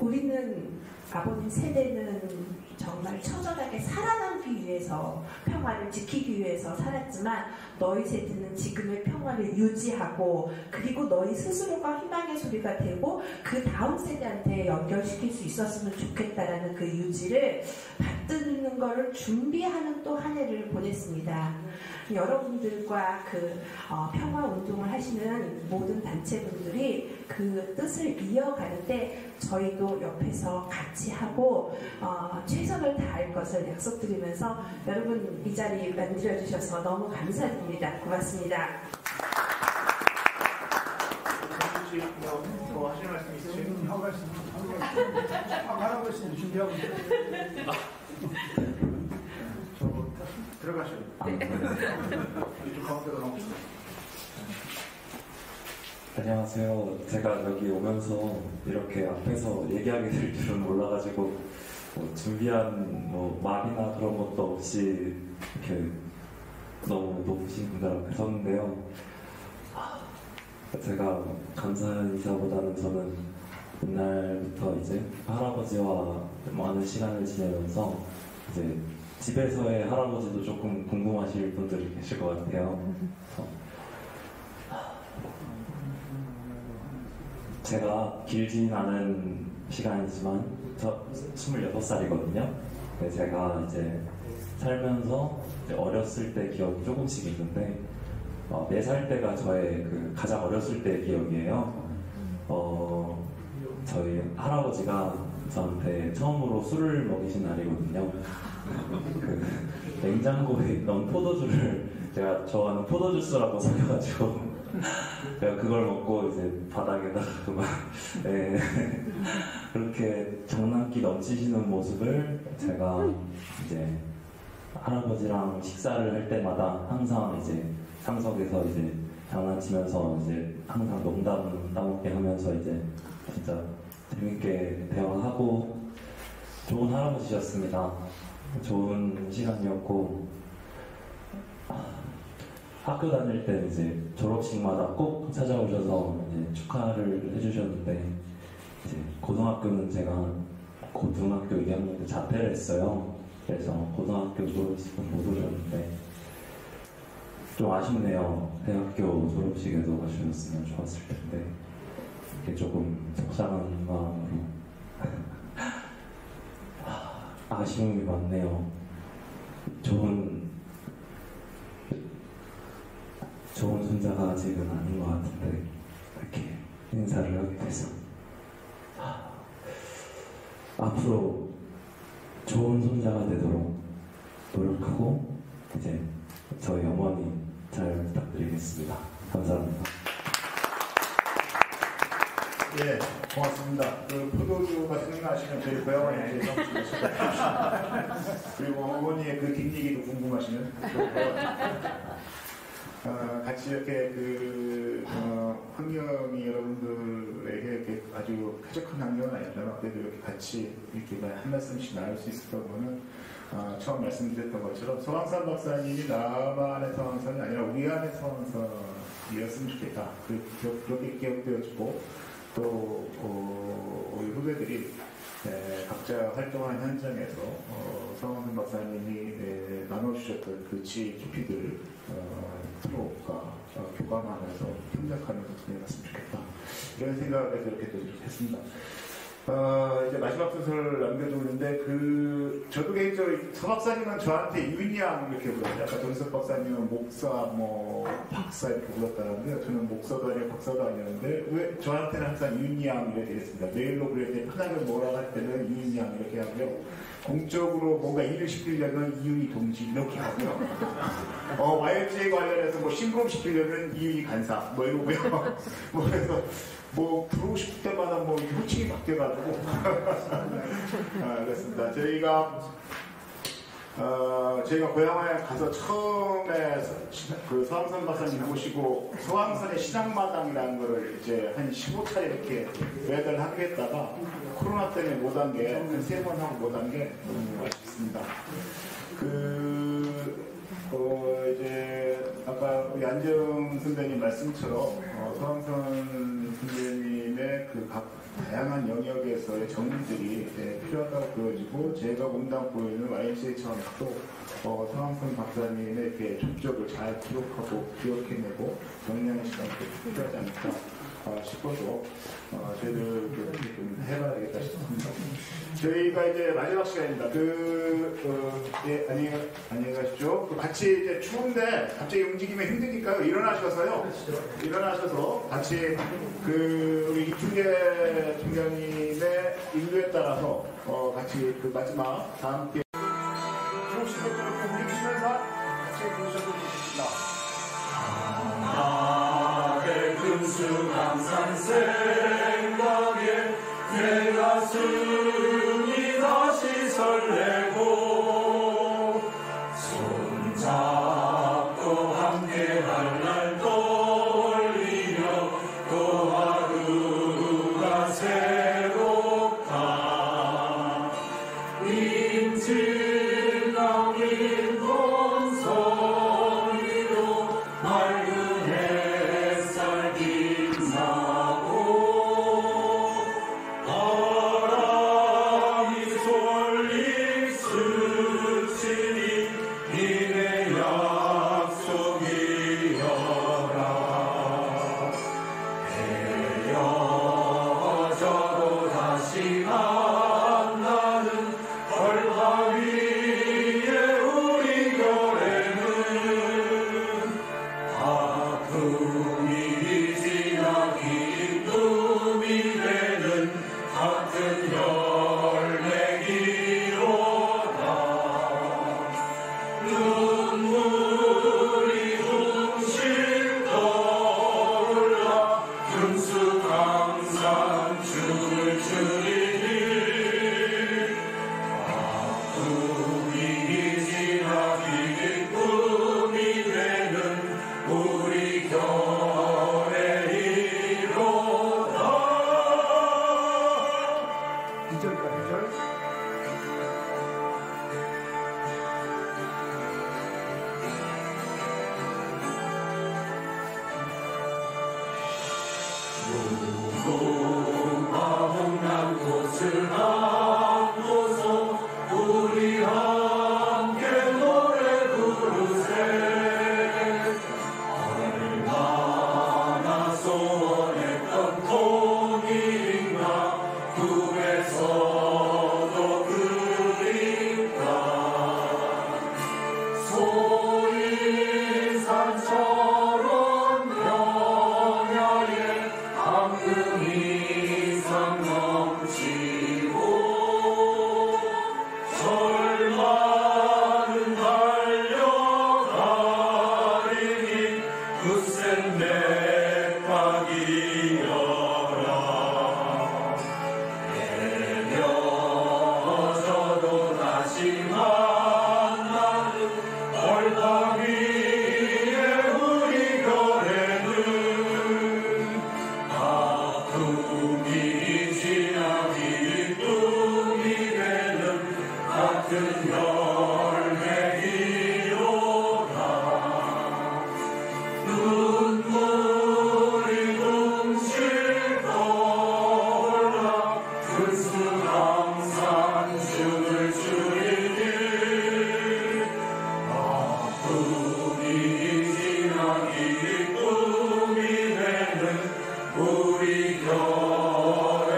우리는 아버님 세대는 정말 처절하게 살아남기 위해서 평화를 지키기 위해서 살았지만 너희 세대는 지금의 평화를 유지하고 그리고 너희 스스로가 희망의 소리가 되고 그 다음 세대한테 연결시킬 수 있었으면 좋겠다라는 그 유지를 받드는 것을 준비하는 또 한 해를 보냈습니다. 여러분들과 그 평화 운동을 하시는 모든 단체분들이 그 뜻을 이어가는데 저희도 옆에서 같이 하고 최선을 다할 것을 약속드리면서 여러분 이 자리 만들어주셔서 너무 감사드립니다. 고맙습니다. 더 하실 말씀 있으시죠? 한 말씀 하라고 했으면 준비하고 들어가셔요. 이쪽 가운데로 나오시죠. 안녕하세요. 제가 여기 오면서 이렇게 앞에서 얘기하게 될 줄은 몰라가지고 준비한 말이나 그런 것도 없이 이렇게 너무 높으신 분들 앞에 섰는데요. 제가 감사한 인사보다는 저는 그날부터 이제 할아버지와 많은 시간을 지내면서 이제 집에서의 할아버지도 조금 궁금하실 분들이 계실 것 같아요. 제가 길진 않은 시간이지만 저 26살이거든요. 제가 이제 살면서 이제 어렸을 때 기억이 조금씩 있는데 4살 때가 저의 그 가장 어렸을 때의 기억이에요. 저희 할아버지가 저한테 처음으로 술을 먹이신 날이거든요. 그 냉장고에 있던 포도주를 제가 좋아하는 포도주스라고 사겨가지고 제가 그걸 먹고 이제 바닥에다가 그만 그렇게 장난기 넘치시는 모습을 제가 이제 할아버지랑 식사를 할 때마다 항상 이제 상석에서 이제 장난치면서 이제 항상 농담 따먹게 하면서 이제 진짜 재밌게 대화하고 좋은 할아버지셨습니다. 좋은 시간이었고 학교 다닐 때 이제 졸업식마다 꼭 찾아오셔서 이제 축하를 해주셨는데 이제 고등학교는 제가 고등학교 2학년 때 자퇴를 했어요. 그래서 고등학교 졸업식은 못 오셨는데 좀 아쉽네요. 대학교 졸업식에도 가주셨으면 좋았을 텐데 이게 조금 속상한 마음으로 아쉬움이 많네요. 좋은 손자가 아직은 아닌 것 같은데 이렇게 인사를 하게 돼서 앞으로 좋은 손자가 되도록 노력하고 이제 저희 어머니 잘 부탁드리겠습니다. 감사합니다. 예, 고맙습니다. 그 포도주가 생각나시면 저희 고향에 이제 그리고 어머니의 그 뒷얘기도 궁금하시면 같이 이렇게 환경이 여러분들에게 이렇게 아주 쾌적한 환경은 아니잖아요. 그래도 이렇게 같이 이렇게 한 말씀씩 나눌 수 있었던 거는 처음 말씀드렸던 것처럼 서왕산 박사님이 나만의 서왕산이 아니라 우리 안의 서왕산이었으면 좋겠다. 그렇게 기억되어지고 또 우리 후배들이 각자 활동하는 현장에서 서왕산 박사님이 나눠주셨던 그 지혜 깊이들을 서로가 교감하면서 협력하면서 지내갔으면 좋겠다. 이런 생각에서 이렇게 또 했습니다. 이제 마지막 순서를 남겨두는데 저도 개인적으로 서 박사님은 저한테 윤양 이렇게 불렀어요. 아까 전석 박사님은 목사, 박사 이렇게 불렀다는데 저는 목사도 아니고 박사도 아니었는데 왜 저한테는 항상 윤양 이렇게 되겠습니다. 메일로 그럴 때 편하게 뭐라 할 때는 윤양 이렇게 하고요. 공적으로 뭔가 일을 시키려면 이윤희 동지 이렇게 하고요. YLG에 관련해서 심부름 시키려면 이윤희 간사 이러고요. 그래서 부르고 싶을 때마다 호칭이 바뀌어가지고 그렇습니다. 저희가 고향에 가서 처음에 그 서왕선 박사님 모시고 서왕선의 시장마당이라는 거를 이제 한 15차례 이렇게 매달 하겠다가 코로나 때문에 못한 게 한 3번 하고 못한 게 너무 아쉽습니다. 이제 아까 우리 안정 선배님 말씀처럼 서왕선 선배님의 각 다양한 영역에서의 전문들이 필요하다고 보여지고 제가 몸담고 있는 YMCA처럼 또 서왕선 박사님의 이렇게 족적을 잘 기록하고 기억해내고 정리하는 시간이 필요하지 않을까 싶어서 저희들 좀 해봐야겠다 싶습니다. 저희가 이제 마지막 시간입니다. 안녕히 가십시오. 같이 이제 추운데 갑자기 움직이면 힘드니까요. 일어나셔서 같이 우리 이충재 총장님의 인도에 따라서 같이 마지막 다 함께 들어오시면 움직이시면서 같이 부르셔도 좋겠습니다. 항상 생각에 내 가슴이 다시 설레고 손잡고 함께할 날 떠올리며 또 하루가 새롭다. 인질 나민 봄소리로 맑은 햇살 빛나고 우리 교회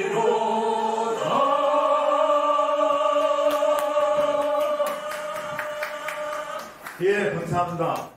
이로다. 예, 감사합니다.